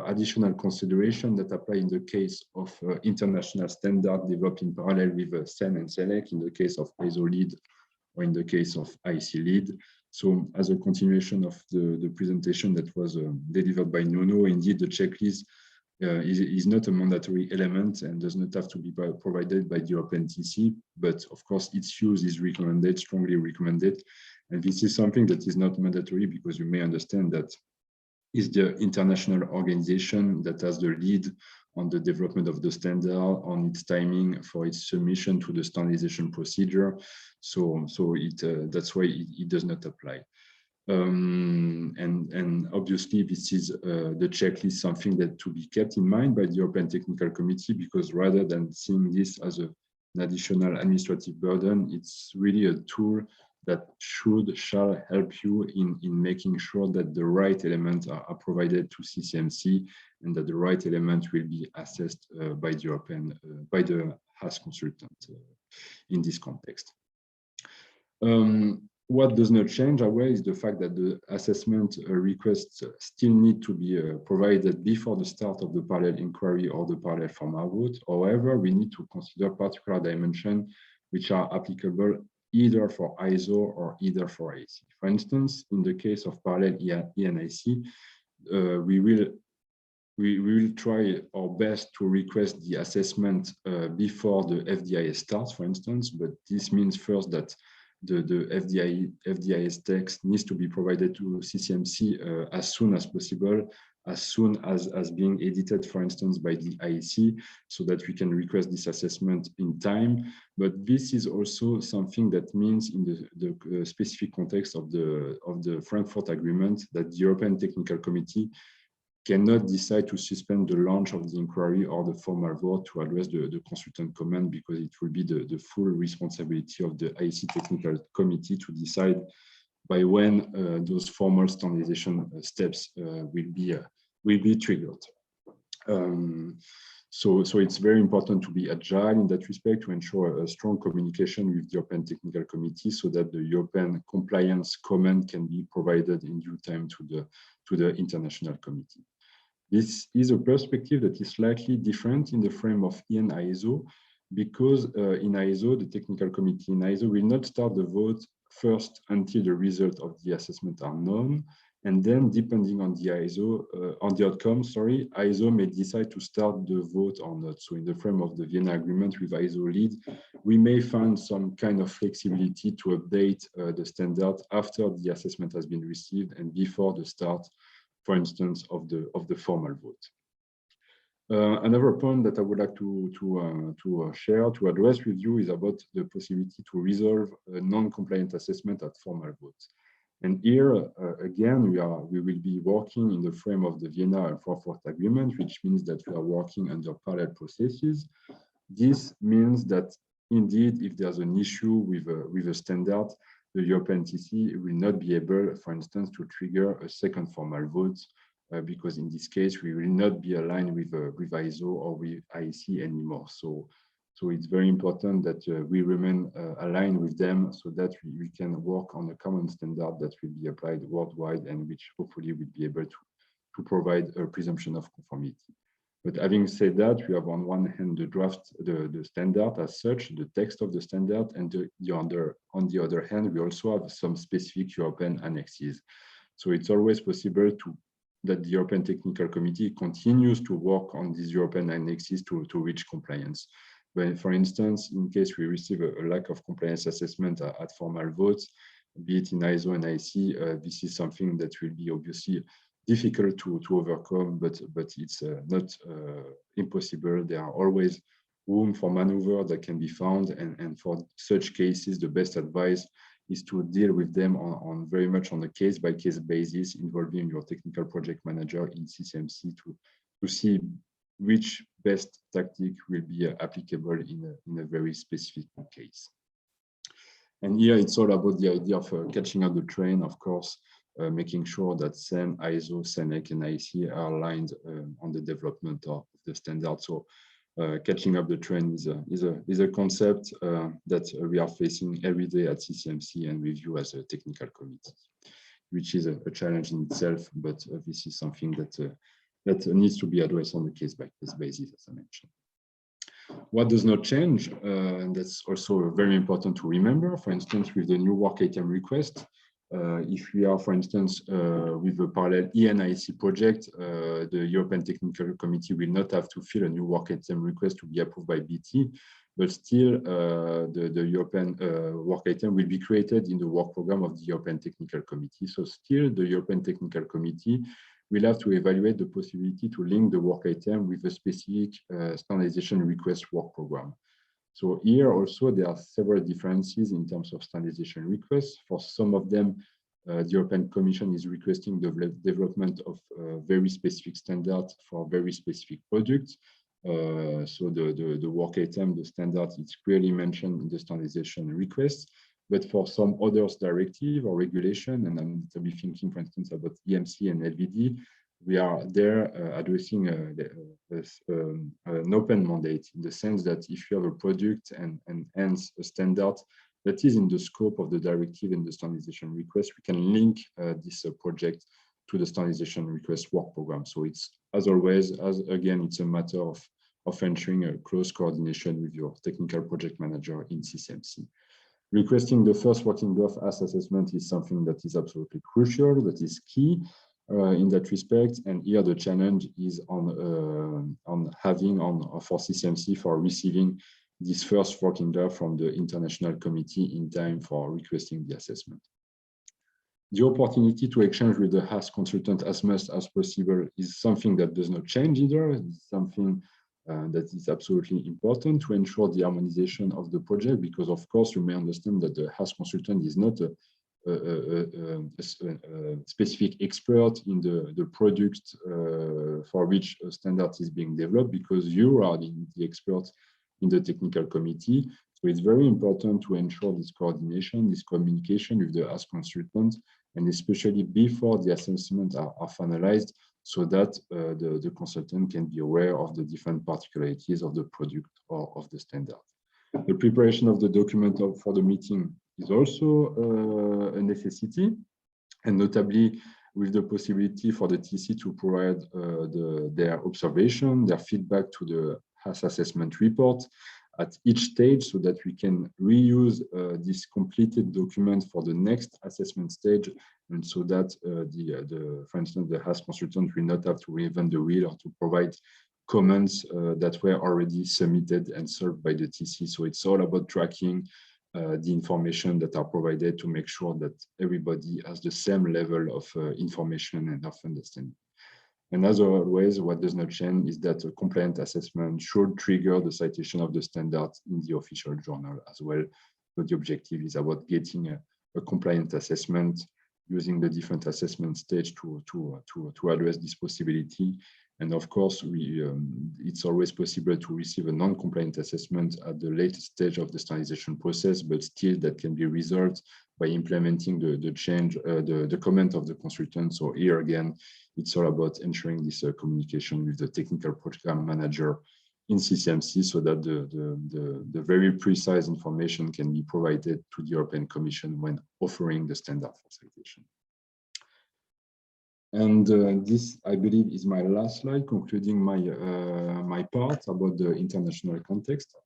additional consideration that apply in the case of international standard developed in parallel with CEN and CELEC, in the case of ISO lead or in the case of IEC lead. So as a continuation of the presentation that was delivered by Nuno, indeed the checklist is not a mandatory element and does not have to be provided by the European TC, but of course its use is recommended, strongly recommended. And this is something that is not mandatory because you may understand that it's the international organization that has the lead on the development of the standard, on its timing for its submission to the standardization procedure. So that's why it does not apply. And obviously this is the checklist, something that to be kept in mind by the European Technical Committee, because rather than seeing this as an additional administrative burden, it's really a tool that shall help you in making sure that the right elements are provided to CCMC and that the right element will be assessed by the European, by the HAS consultant in this context. What does not change, however, is the fact that the assessment requests still need to be provided before the start of the parallel inquiry or the parallel formal vote. However, we need to consider particular dimensions which are applicable either for ISO or either for IEC. For instance, in the case of parallel ENIC, we will try our best to request the assessment before the FDIS starts, for instance, but this means first that the FDIS text needs to be provided to CCMC as soon as possible, as soon as being edited, for instance, by the IEC, so that we can request this assessment in time. But this is also something that means in the specific context of the Frankfurt Agreement that the European Technical Committee cannot decide to suspend the launch of the inquiry or the formal vote to address the consultant comment, because it will be the full responsibility of the IEC Technical Committee to decide by when those formal standardization steps will be triggered. So it's very important to be agile in that respect, to ensure a strong communication with the European Technical Committee so that the European compliance comment can be provided in due time to the International Committee. This is a perspective that is slightly different in the frame of ISO, because in ISO, the Technical Committee in ISO will not start the vote first until the result of the assessment are known, and then depending on the outcome, ISO may decide to start the vote or not. So in the frame of the Vienna Agreement with ISO lead, we may find some kind of flexibility to update the standard after the assessment has been received and before the start, for instance, of the formal vote. Another point that I would like to share, to address with you, is about the possibility to resolve a non-compliant assessment at formal votes. And here, again, we will be working in the frame of the Vienna and Frankfurt Agreement, which means that we are working under parallel processes. This means that, indeed, if there's an issue with a standard, the European TC will not be able, for instance, to trigger a second formal vote, because in this case, we will not be aligned with ISO or with IEC anymore. So it's very important that we remain aligned with them so that we can work on a common standard that will be applied worldwide and which hopefully will be able to provide a presumption of conformity. But having said that, we have on one hand the draft, the standard as such, the text of the standard, and on the other hand, we also have some specific European annexes. So it's always possible that the European Technical Committee continues to work on these European annexes to reach compliance. But for instance, in case we receive a lack of compliance assessment at formal votes, be it in ISO and IEC, this is something that will be obviously difficult to overcome, but it's not impossible. There are always room for maneuver that can be found, and for such cases, the best advice is to deal with them on very much on a case-by-case basis, involving your technical project manager in CCMC to see which best tactic will be applicable in a very specific case. And here it's all about the idea of catching up the train, of course, making sure that CEN, ISO, CENEC, and IEC are aligned on the development of the standard. So catching up the trend is a concept that we are facing every day at CCMC and review as a technical committee, which is a challenge in itself, but this is something that needs to be addressed on a case-by-case basis, as I mentioned. What does not change, and that's also very important to remember, for instance, with the new work item request, if we are, for instance, with a parallel IEC project, the European Technical Committee will not have to fill a new work item request to be approved by BT, but still the European work item will be created in the work program of the European Technical Committee. So still the European Technical Committee will have to evaluate the possibility to link the work item with a specific standardization request work program. So here also there are several differences in terms of standardization requests. For some of them, the European Commission is requesting the development of very specific standards for very specific products. So the work item, the standard, it's clearly mentioned in the standardization request. But for some others directive or regulation, and I'm thinking, for instance, about EMC and LVD, we are there addressing an open mandate in the sense that if you have a product and hence a standard that is in the scope of the directive and the standardization request, we can link this project to the standardization request work program. So it's, as always, again, it's a matter of ensuring a close coordination with your technical project manager in CCMC. Requesting the first working draft as assessment is something that is absolutely crucial, that is key in that respect. And here the challenge is on for CCMC for receiving this first working draft from the International Committee in time for requesting the assessment. The opportunity to exchange with the HAS consultant as much as possible is something that does not change either. It's something that is absolutely important to ensure the harmonization of the project, because of course you may understand that the HAS consultant is not a specific expert in the product for which a standard is being developed, because you are the expert in the technical committee. So it's very important to ensure this coordination, this communication with the HAS consultant, and especially before the assessments are finalized, so that the consultant can be aware of the different particularities of the product or of the standard. The preparation of the document for the meeting is also a necessity, and notably with the possibility for the TC to provide their observation, their feedback to the HAS assessment report at each stage, so that we can reuse this completed document for the next assessment stage, and so that for instance, the HAS consultant will not have to reinvent the wheel or to provide comments that were already submitted and served by the TC. So it's all about tracking the information that are provided to make sure that everybody has the same level of information and of understanding. And as always, what does not change is that a compliant assessment should trigger the citation of the standard in the official journal as well. So the objective is about getting a compliant assessment, using the different assessment stage to address this possibility. And of course, it's always possible to receive a non-compliant assessment at the latest stage of the standardization process, but still that can be resolved by implementing the change, the comment of the consultant. So here again, it's all about ensuring this communication with the technical program manager in CCMC, so that the very precise information can be provided to the European Commission when offering the standard for citation. And this, I believe, is my last slide, concluding my part about the international context.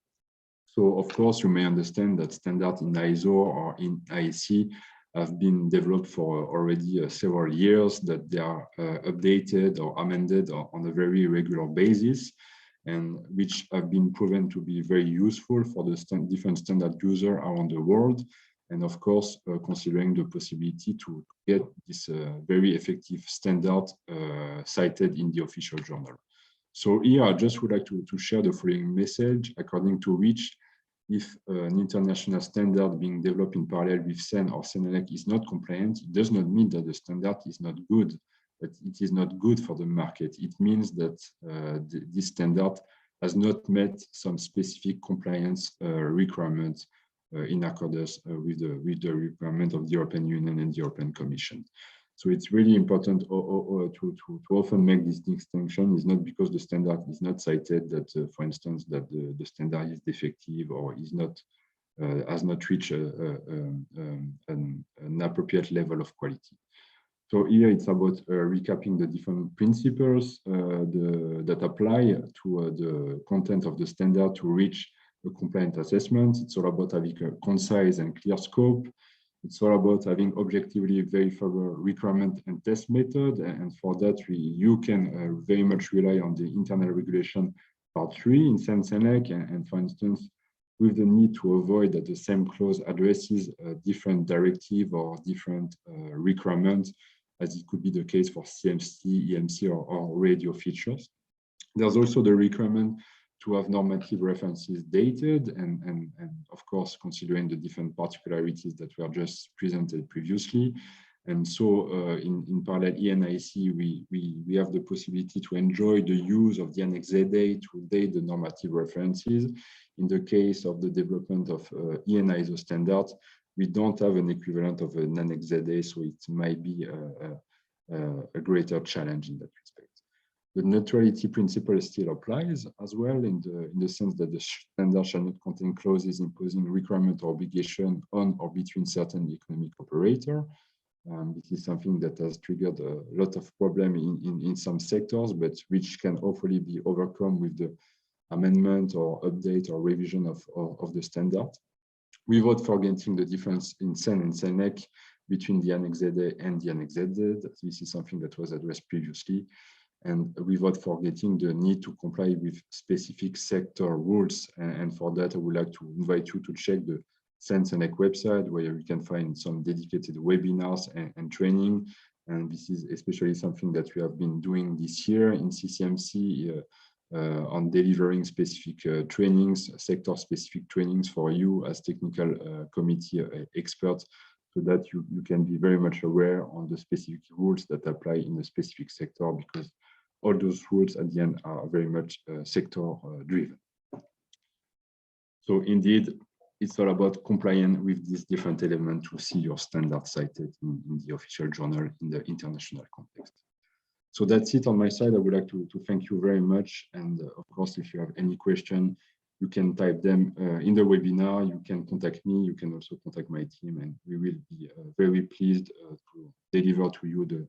So, of course, you may understand that standards in ISO or in IEC have been developed for already several years, that they are updated or amended on a very regular basis, and which have been proven to be very useful for the different standard users around the world. And of course, considering the possibility to get this very effective standard cited in the official journal. So here, I just would like to share the following message, according to which, if an international standard being developed in parallel with CEN or CENELEC is not compliant, it does not mean that the standard is not good, but it is not good for the market. It means that this standard has not met some specific compliance requirements in accordance with the requirement of the European Union and the European Commission. So it's really important to often make this distinction. It's not because the standard is not cited that, for instance, that the standard is defective or is not has not reached an appropriate level of quality. So here it's about recapping the different principles that apply to the content of the standard to reach a compliant assessment. It's all about having a concise and clear scope. It's all about having objectively verifiable requirement and test method. And for that, you can very much rely on the internal regulation part 3 in SENS-ENEC. And for instance, with the need to avoid that the same clause addresses a different directive or different requirements, as it could be the case for CMC, EMC, or radio features. There's also the requirement to have normative references dated, and of course, considering the different particularities that were just presented previously. And so in parallel ENIC, we have the possibility to enjoy the use of the Annex ZA to date the normative references. In the case of the development of ENISO standards, we don't have an equivalent of an Annex ZA, so it might be a greater challenge in that respect. The neutrality principle still applies as well in the sense that the standard shall not contain clauses imposing requirement or obligation on or between certain economic operators. This is something that has triggered a lot of problem in some sectors, but which can hopefully be overcome with the amendment or update or revision of the standard. Without forgetting the difference in SEN and SENEC between the Annex ZA and the Annex ZZ. This is something that was addressed previously. And without forgetting the need to comply with specific sector rules. And for that, I would like to invite you to check the SENS-ENEC website, where you can find some dedicated webinars and training. And this is especially something that we have been doing this year in CCMC on delivering specific trainings, sector-specific trainings for you as technical committee experts, so that you can be very much aware on the specific rules that apply in a specific sector, because all those rules at the end are very much sector-driven. So indeed, it's all about complying with these different elements to see your standard cited in the official journal in the international context. So that's it on my side. I would like to thank you very much. And of course, if you have any question, you can type them in the webinar. You can contact me. You can also contact my team, and we will be very pleased to deliver to you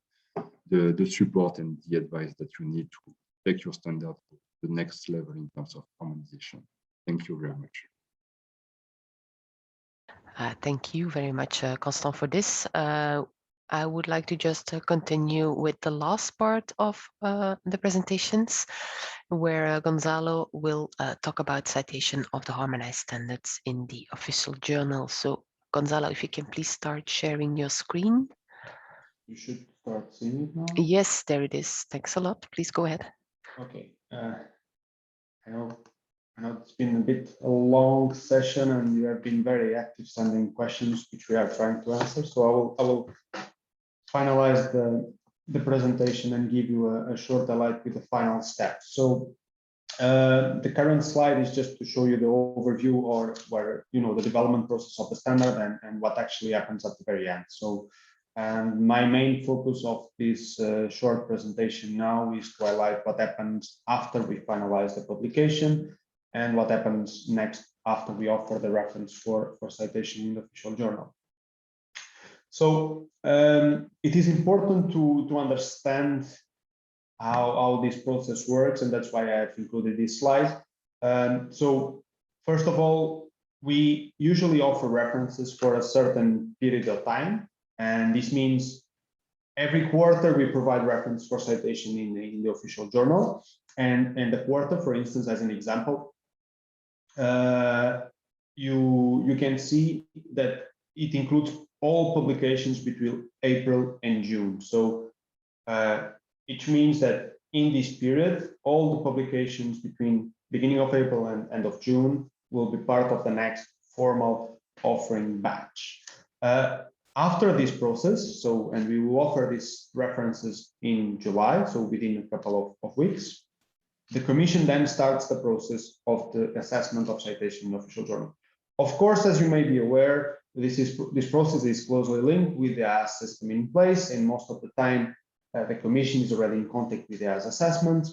the support and the advice that you need to take your standard to the next level in terms of harmonization. Thank you very much. Thank you very much, Constant, for this. I would like to just continue with the last part of the presentations, where Gonzalo will talk about citation of the harmonized standards in the official journal. So, Gonzalo, if you can please start sharing your screen. You should start seeing it now. Yes, there it is. Thanks a lot. Please go ahead. Okay. I know it's been a bit a long session, and you have been very active sending questions, which we are trying to answer. So I will finalize the presentation and give you a short highlight with the final steps. So the current slide is just to show you the overview, or where the development process of the standard and what actually happens at the very end. So my main focus of this short presentation now is to highlight what happens after we finalize the publication and what happens next after we offer the reference for citation in the official journal. So it is important to understand how this process works, and that's why I have included this slide. So first of all, we usually offer references for a certain period of time, and this means every quarter we provide reference for citation in the official journal. And the quarter, for instance, as an example, you can see that it includes all publications between April and June. So it means that in this period, all the publications between beginning of April and end of June will be part of the next formal offering batch. After this process, and we will offer these references in July, so within a couple of weeks, the Commission then starts the process of the assessment of citation in the official journal. Of course, as you may be aware, this process is closely linked with the IaaS system in place, and most of the time the Commission is already in contact with the IaaS assessment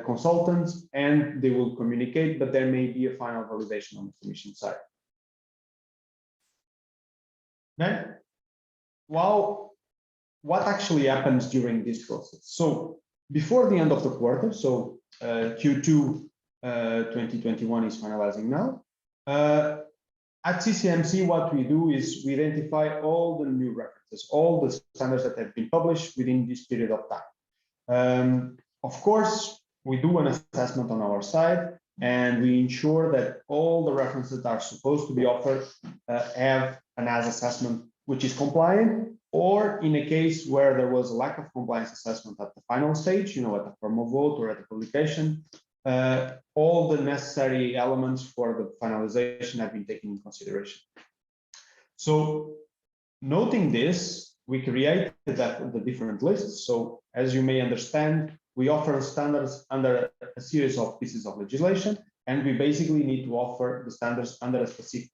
consultants, and they will communicate, but there may be a final validation on the Commission side. Then, well, what actually happens during this process? So before the end of the quarter, so Q2 2021 is finalizing now. At CCMC, what we do is we identify all the new references, all the standards that have been published within this period of time. Of course, we do an assessment on our side, and we ensure that all the references that are supposed to be offered have an IaaS assessment which is compliant, or in a case where there was a lack of compliance assessment at the final stage, at the formal vote or at the publication, all the necessary elements for the finalization have been taken into consideration. So, noting this, we created the different lists. So, as you may understand, we offer standards under a series of pieces of legislation, and we basically need to offer the standards under a specific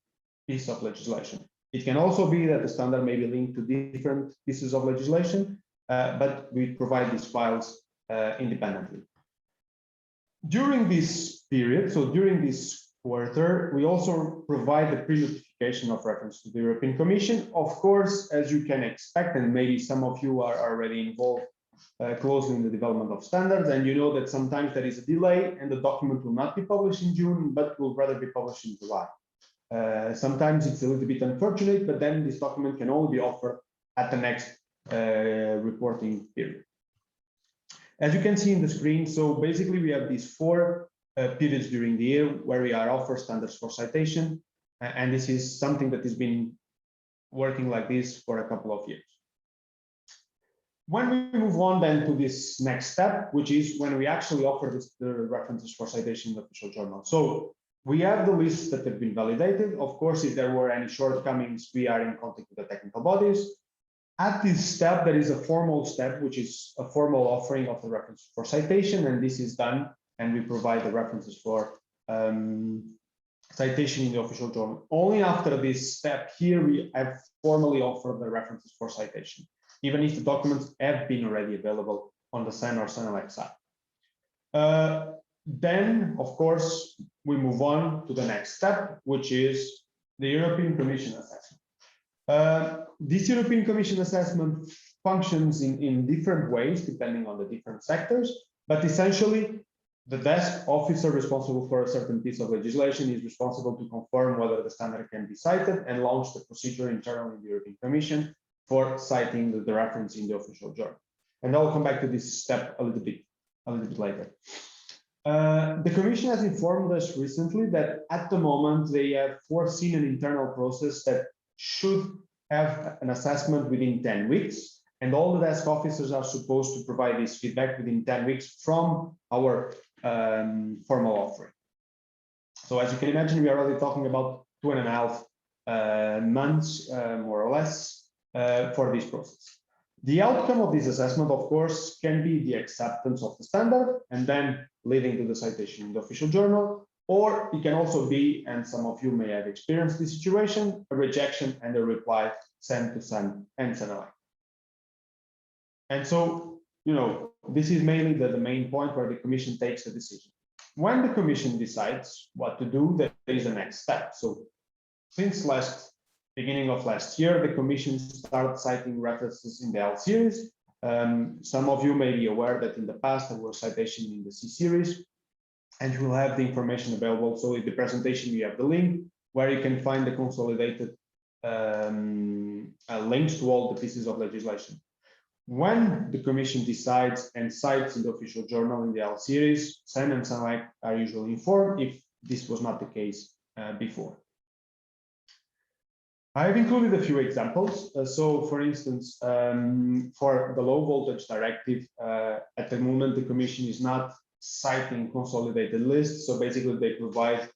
piece of legislation. It can also be that the standard may be linked to different pieces of legislation, but we provide these files independently. During this period, so during this quarter, we also provide the pre-notification of reference to the European Commission. Of course, as you can expect, and maybe some of you are already involved closely in the development of standards, and you know that sometimes there is a delay and the document will not be published in June, but will rather be published in July. Sometimes it's a little bit unfortunate, but then this document can only be offered at the next reporting period. As you can see in the screen, so basically we have these 4 periods during the year where we are offered standards for citation, and this is something that has been working like this for a couple of years. When we move on then to this next step, which is when we actually offer the references for citation in the official journal. So we have the lists that have been validated. Of course, if there were any shortcomings, we are in contact with the technical bodies. At this step, there is a formal step, which is a formal offering of the reference for citation, and this is done, and we provide the references for citation in the official journal. Only after this step here, we have formally offered the references for citation, even if the documents have been already available on the SEN or SENELEC side. Then, of course, we move on to the next step, which is the European Commission assessment. This European Commission assessment functions in different ways, depending on the different sectors, but essentially, the desk officer responsible for a certain piece of legislation is responsible to confirm whether the standard can be cited and launch the procedure internally in the European Commission for citing the reference in the official journal. And I'll come back to this step a little bit later. The Commission has informed us recently that at the moment they have foreseen an internal process that should have an assessment within 10 weeks, and all the desk officers are supposed to provide this feedback within 10 weeks from our formal offering. So as you can imagine, we are already talking about 2.5 months, more or less, for this process. The outcome of this assessment, of course, can be the acceptance of the standard and then leading to the citation in the official journal, or it can also be, and some of you may have experienced this situation, a rejection and a reply sent to SEN and SENELEC. And so, this is mainly the main point where the Commission takes a decision. When the Commission decides what to do, there is a next step. So since beginning of last year, the Commission started citing references in the L series. Some of you may be aware that in the past there were citations in the C series, and you will have the information available. So in the presentation, you have the link where you can find the consolidated links to all the pieces of legislation. When the Commission decides and cites in the official journal in the L series, SEN and SENELEC are usually informed if this was not the case before. I have included a few examples. So, for instance, for the low voltage directive, at the moment, the Commission is not citing consolidated lists. So basically, they provide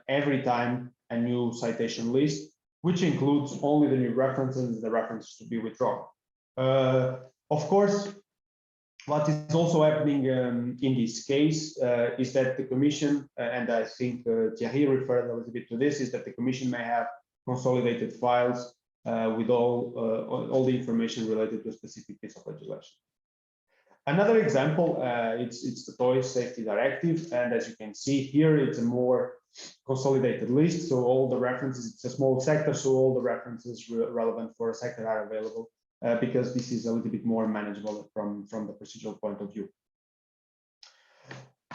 every time a new citation list, which includes only the new references and the references to be withdrawn. Of course, what is also happening in this case is that the Commission, and I think Thierry referred a little bit to this, is that the Commission may have consolidated files with all the information related to a specific piece of legislation. Another example, it's the Toy Safety Directive, and as you can see here, it's a more consolidated list. So all the references, it's a small sector, so all the references relevant for a sector are available because this is a little bit more manageable from the procedural point of view.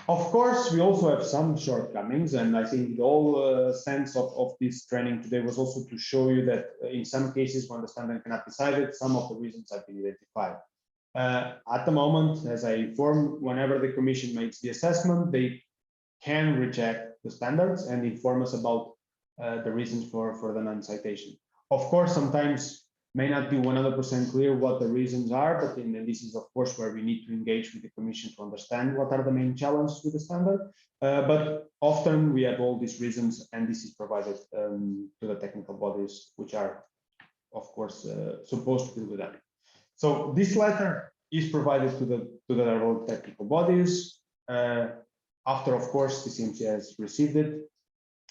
Of course, we also have some shortcomings, and I think the whole sense of this training today was also to show you that in some cases when the standard cannot be cited, some of the reasons have been identified. At the moment, as I informed, whenever the Commission makes the assessment, they can reject the standards and inform us about the reasons for the non-citation. Of course, sometimes may not be 100% clear what the reasons are, but this is of course where we need to engage with the Commission to understand what are the main challenges with the standard. But often we have all these reasons, and this is provided to the technical bodies, which are of course supposed to deal with that. So this letter is provided to the technical bodies after, of course, the CMC has received it,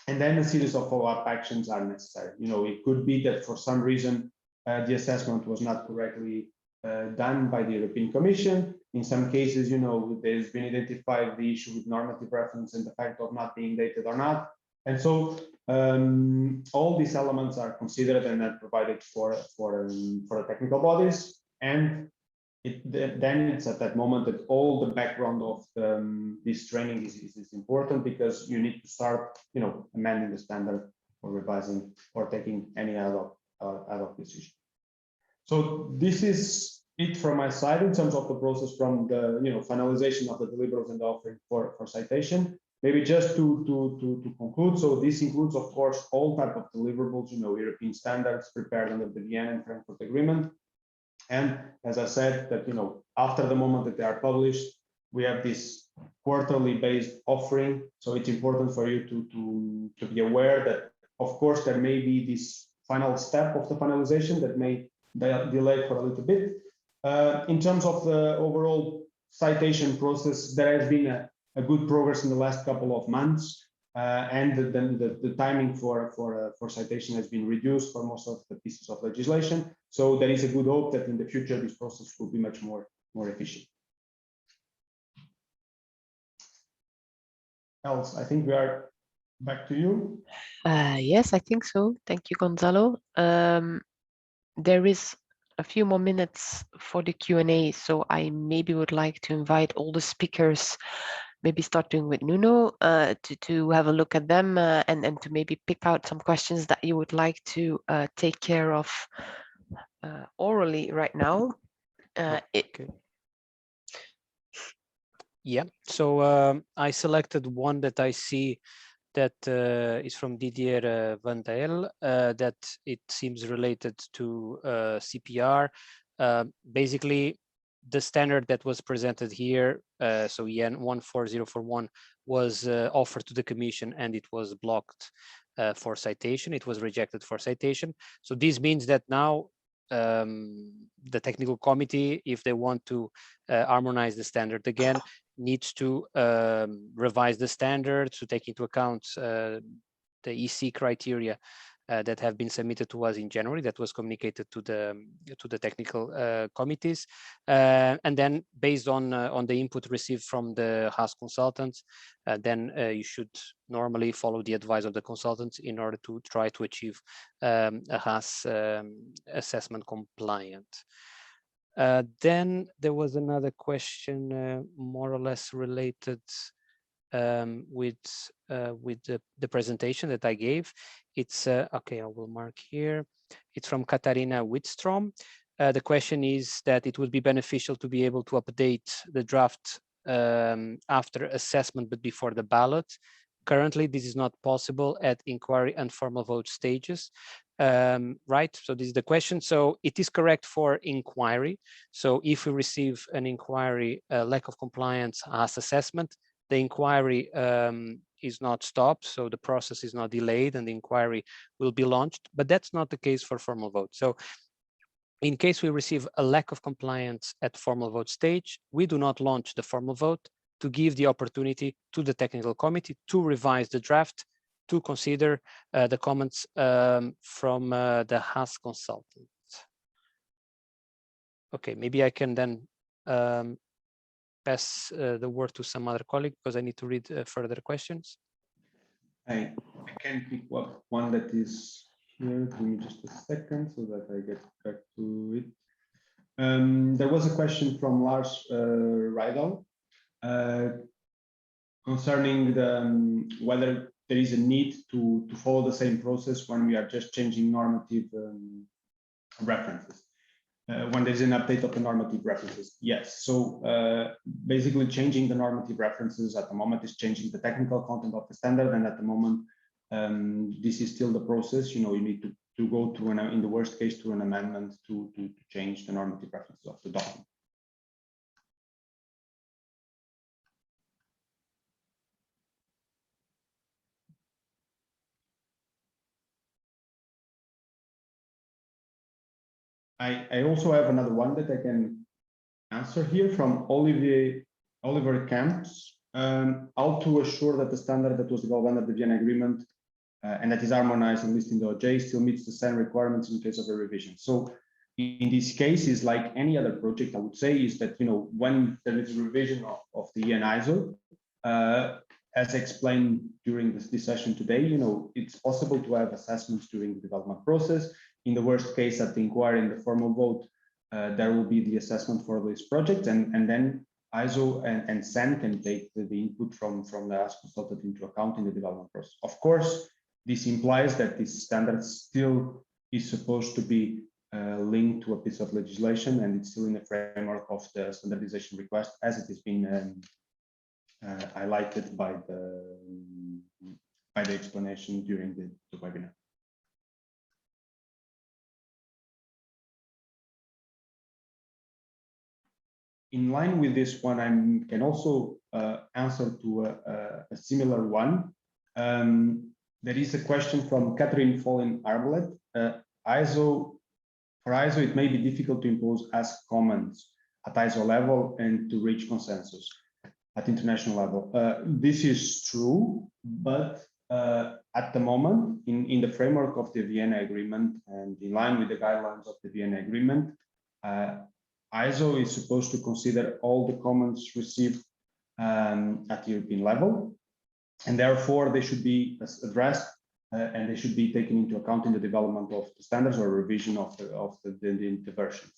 and then a series of follow-up actions are necessary. You know, it could be that for some reason the assessment was not correctly done by the European Commission. In some cases, you know, there's been identified the issue with normative reference and the fact of not being dated or not, and so all these elements are considered and are provided for the technical bodies. And then it's at that moment that all the background of this training is important, because you need to start, you know, amending the standard or revising or taking any ad hoc decision. So this is it from my side in terms of the process from the, you know, finalization of the deliverables and the offering for citation. Maybe just to conclude, so this includes, of course, all type of deliverables, you know, European standards prepared under the Vienna and Frankfurt Agreement. And as I said, that, you know, after the moment that they are published, we have this quarterly based offering. So it's important for you to be aware that, of course, there may be this final step of the finalization that may delay for a little bit. In terms of the overall citation process, there has been a good progress in the last couple of months, and then the timing for citation has been reduced for most of the pieces of legislation. So there is a good hope that in the future this process will be much more efficient. Else, I think we are back to you. Yes, I think so. Thank you, Gonzalo. There is a few more minutes for the Q&A, so I maybe would like to invite all the speakers, maybe starting with Nuno, to have a look at them and to maybe pick out some questions that you would like to take care of orally right now. Okay. Yeah, so I selected one that I see that is from Didier Van Dael, that it seems related to CPR. Basically, the standard that was presented here, so EN 14041, was offered to the Commission and it was blocked for citation. It was rejected for citation. So this means that now the technical committee, if they want to harmonize the standard again, needs to revise the standard to take into account the EC criteria that have been submitted to us in January, that was communicated to the technical committees, and then based on the input received from the HAS consultants, then you should normally follow the advice of the consultants in order to try to achieve a HAS assessment compliant. Then there was another question more or less related with the presentation that I gave. It's okay, I will mark here. It's from Katarina Wittstrom. The question is that it would be beneficial to be able to update the draft after assessment but before the ballot. Currently, this is not possible at inquiry and formal vote stages. Right, so this is the question. So it is correct for inquiry. So if we receive an inquiry lack of compliance as assessment, the inquiry is not stopped, so the process is not delayed and the inquiry will be launched, but that's not the case for formal vote. So in case we receive a lack of compliance at formal vote stage, we do not launch the formal vote to give the opportunity to the technical committee to revise the draft to consider the comments from the Haas consultant. Okay, maybe I can then pass the word to some other colleague because I need to read further questions. I can pick one that is here. Give me just a second so that I get back to it. There was a question from Lars Rydal concerning whether there is a need to follow the same process when we are just changing normative references. When there's an update of the normative references, yes. So basically changing the normative references at the moment is changing the technical content of the standard, and at the moment this is still the process. You know, you need to go through in the worst case to an amendment to change the normative references of the document. I also have another one that I can answer here from Oliver Camps. How to assure that the standard that was developed under the Vienna Agreement and that is harmonized and listed in the OJ still meets the same requirements in case of a revision. So in this case, is like any other project, I would say, is that, you know, when there is a revision of the EN ISO, as explained during this session today, you know, it's possible to have assessments during the development process. In the worst case, at the inquiry and the formal vote, there will be the assessment for this project, and then ISO and SEN can take the input from the Haas consultant into account in the development process. Of course, this implies that this standard still is supposed to be linked to a piece of legislation, and it's still in the framework of the standardization request, as it has been highlighted by the explanation during the webinar. In line with this one, I can also answer to a similar one. There is a question from Catherine Follen Arbolet. For ISO, it may be difficult to impose as comments at ISO level and to reach consensus at international level. This is true, but at the moment, in the framework of the Vienna Agreement and in line with the guidelines of the Vienna Agreement, ISO is supposed to consider all the comments received at European level, and therefore they should be addressed and they should be taken into account in the development of the standards or revision of the versions.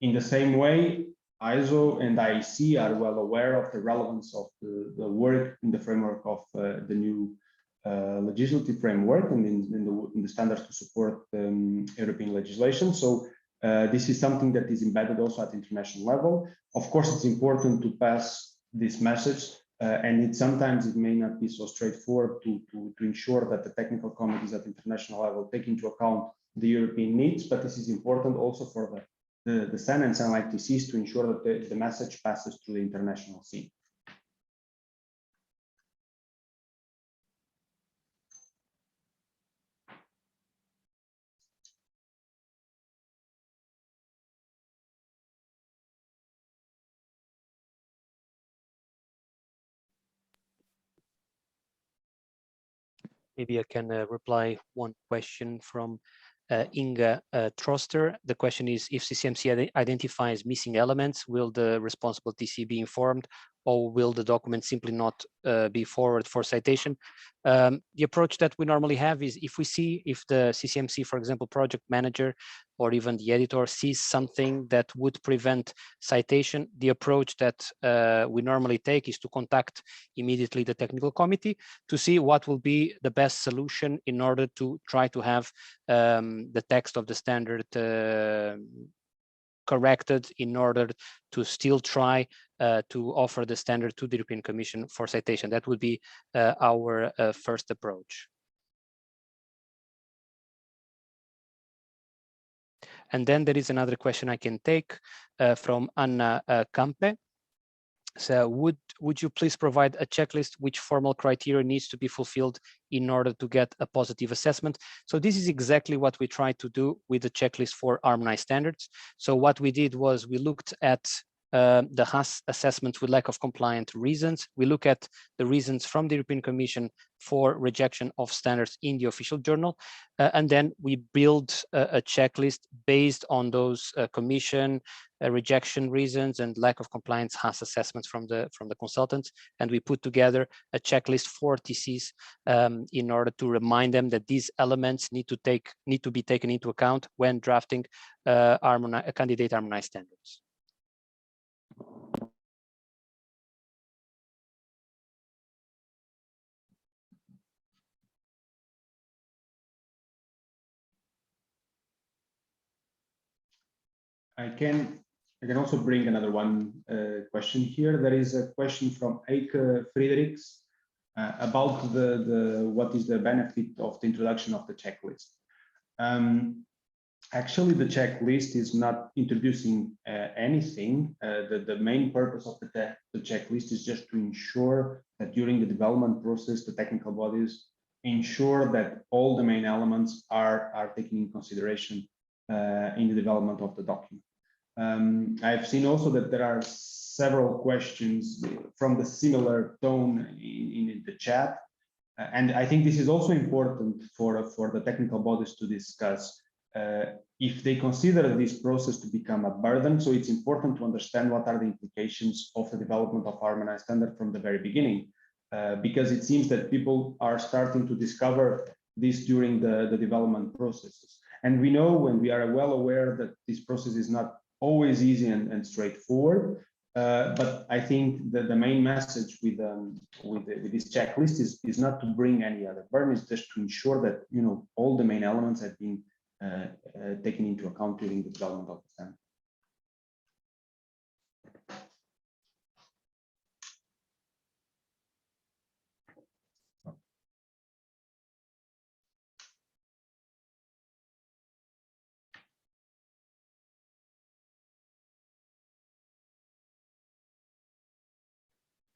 In the same way, ISO and IEC are well aware of the relevance of the work in the framework of the new legislative framework and in the standards to support European legislation. So this is something that is embedded also at international level. Of course, it's important to pass this message, and sometimes it may not be so straightforward to ensure that the technical committees at international level take into account the European needs, but this is important also for the SEN and SEN ITCs to ensure that the message passes to the international scene. Maybe I can reply one question from Inga Troster. The question is, if CCMC identifies missing elements, will the responsible TC be informed, or will the document simply not be forwarded for citation? The approach that we normally have is if the CCMC, for example, project manager or even the editor sees something that would prevent citation, the approach that we normally take is to contact immediately the technical committee to see what will be the best solution in order to try to have the text of the standard corrected in order to still try to offer the standard to the European Commission for citation. That would be our first approach. And then there is another question I can take from Anna Campe. So would you please provide a checklist which formal criteria needs to be fulfilled in order to get a positive assessment? So this is exactly what we tried to do with the checklist for harmonized standards. So what we did was we looked at the HAS assessments with lack of compliant reasons. We look at the reasons from the European Commission for rejection of standards in the official journal, and then we build a checklist based on those Commission rejection reasons and lack of compliance HAS assessments from the consultants, and we put together a checklist for TCs in order to remind them that these elements need to be taken into account when drafting candidate harmonized standards. I can also bring another one question here. There is a question from Eike Friedrichs about what is the benefit of the introduction of the checklist. Actually, the checklist is not introducing anything. The main purpose of the checklist is just to ensure that during the development process, the technical bodies ensure that all the main elements are taken in consideration in the development of the document. I've seen also that there are several questions from the similar tone in the chat. And I think this is also important for the technical bodies to discuss if they consider this process to become a burden. So it's important to understand what are the implications of the development of harmonized standard from the very beginning, because it seems that people are starting to discover this during the development processes. And we know, and we are well aware, that this process is not always easy and straightforward. But I think that the main message with this checklist is not to bring any other burden. It's just to ensure that all the main elements have been taken into account during the development of the standard.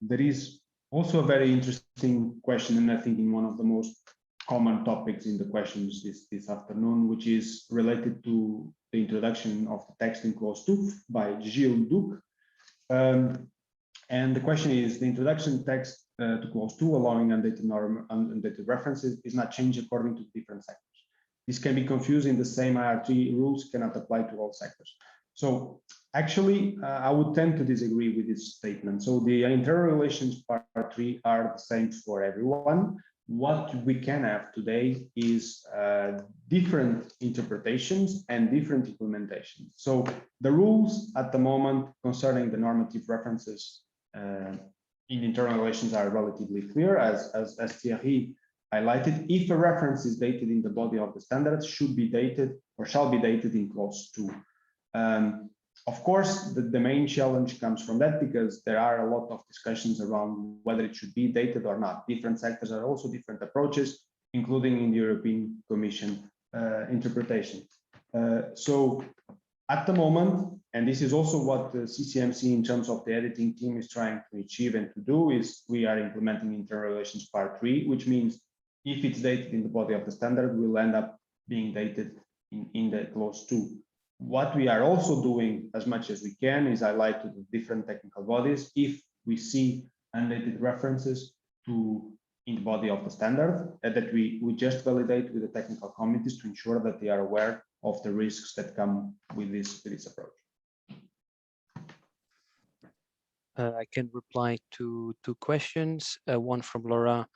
There is also a very interesting question, and I think in one of the most common topics in the questions this afternoon, which is related to the introduction of the text in clause 2 by Gilles Duc. And the question is, the introduction text to clause 2 allowing undated references is not changed according to different sectors. This can be confusing. The same IR3 rules cannot apply to all sectors. So actually, I would tend to disagree with this statement. So the internal relations part 3 are the same for everyone. What we can have today is different interpretations and different implementations. So the rules at the moment concerning the normative references in internal relations are relatively clear, as Thierry highlighted. If a reference is dated in the body of the standards, should be dated or shall be dated in clause 2. Of course, the main challenge comes from that, because there are a lot of discussions around whether it should be dated or not. Different sectors are also different approaches, including in the European Commission interpretation. So at the moment, and this is also what the CCMC in terms of the editing team is trying to achieve and to do, is we are implementing internal relations part 3, which means if it's dated in the body of the standard, will end up being dated in the clause 2. What we are also doing as much as we can is highlight to the different technical bodies if we see undated references in the body of the standard, that we just validate with the technical committees to ensure that they are aware of the risks that come with this approach. I can reply to 2 questions. One from Laura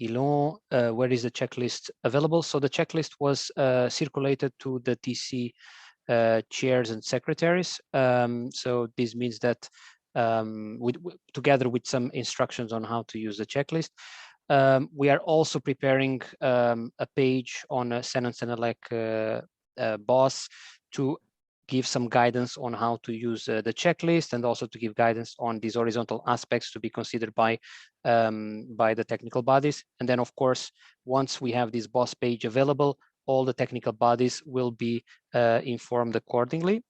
Ilon, where is the checklist available? So the checklist was circulated to the TC chairs and secretaries. So this means that together with some instructions on how to use the checklist, we are also preparing a page on Sen and Senelec boss to give some guidance on how to use the checklist, and also to give guidance on these horizontal aspects to be considered by the technical bodies. And then, of course, once we have this boss page available, all the technical bodies will be informed accordingly.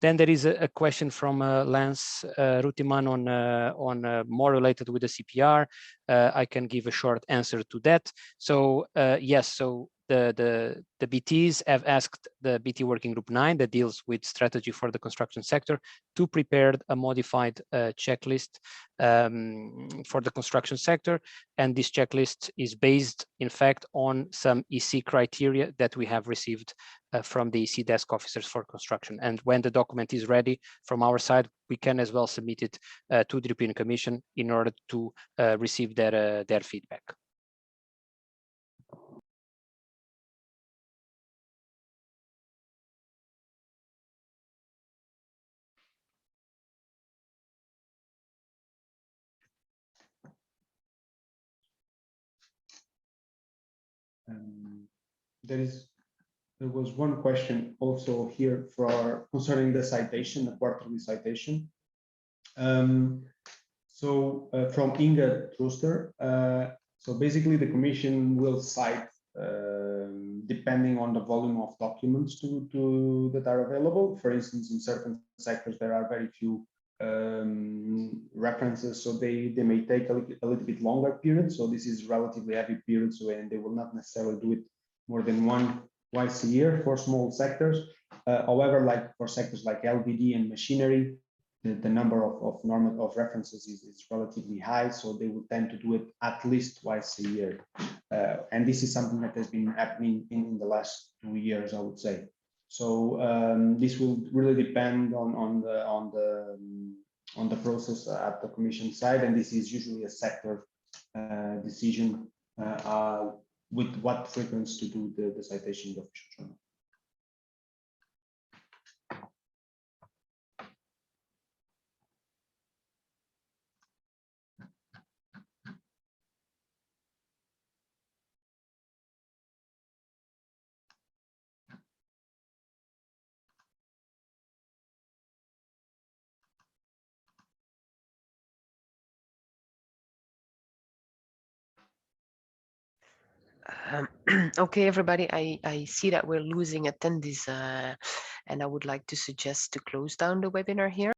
Then there is a question from Lance Rutiman on more related with the CPR. I can give a short answer to that. So yes, so the BTs have asked the BT Working Group 9 that deals with strategy for the construction sector to prepare a modified checklist for the construction sector. And this checklist is based, in fact, on some EC criteria that we have received from the EC desk officers for construction. And when the document is ready from our side, we can as well submit it to the European Commission in order to receive their feedback. There was one question also here for concerning the citation, the quarterly citation. From Inga Trooster, so basically the Commission will cite depending on the volume of documents that are available. For instance, in certain sectors there are very few references, so they may take a little bit longer period. So this is relatively heavy period, so and they will not necessarily do it more than twice a year for small sectors. However, like for sectors like LBD and machinery, the number of normative references is relatively high, so they would tend to do it at least twice a year. And this is something that has been happening in the last 2 years, I would say. So this will really depend on the process at the Commission side, and this is usually a sector decision with what frequency to do the citation in the official journal. Okay, everybody, I see that we're losing attendees and I would like to suggest to close down the webinar here.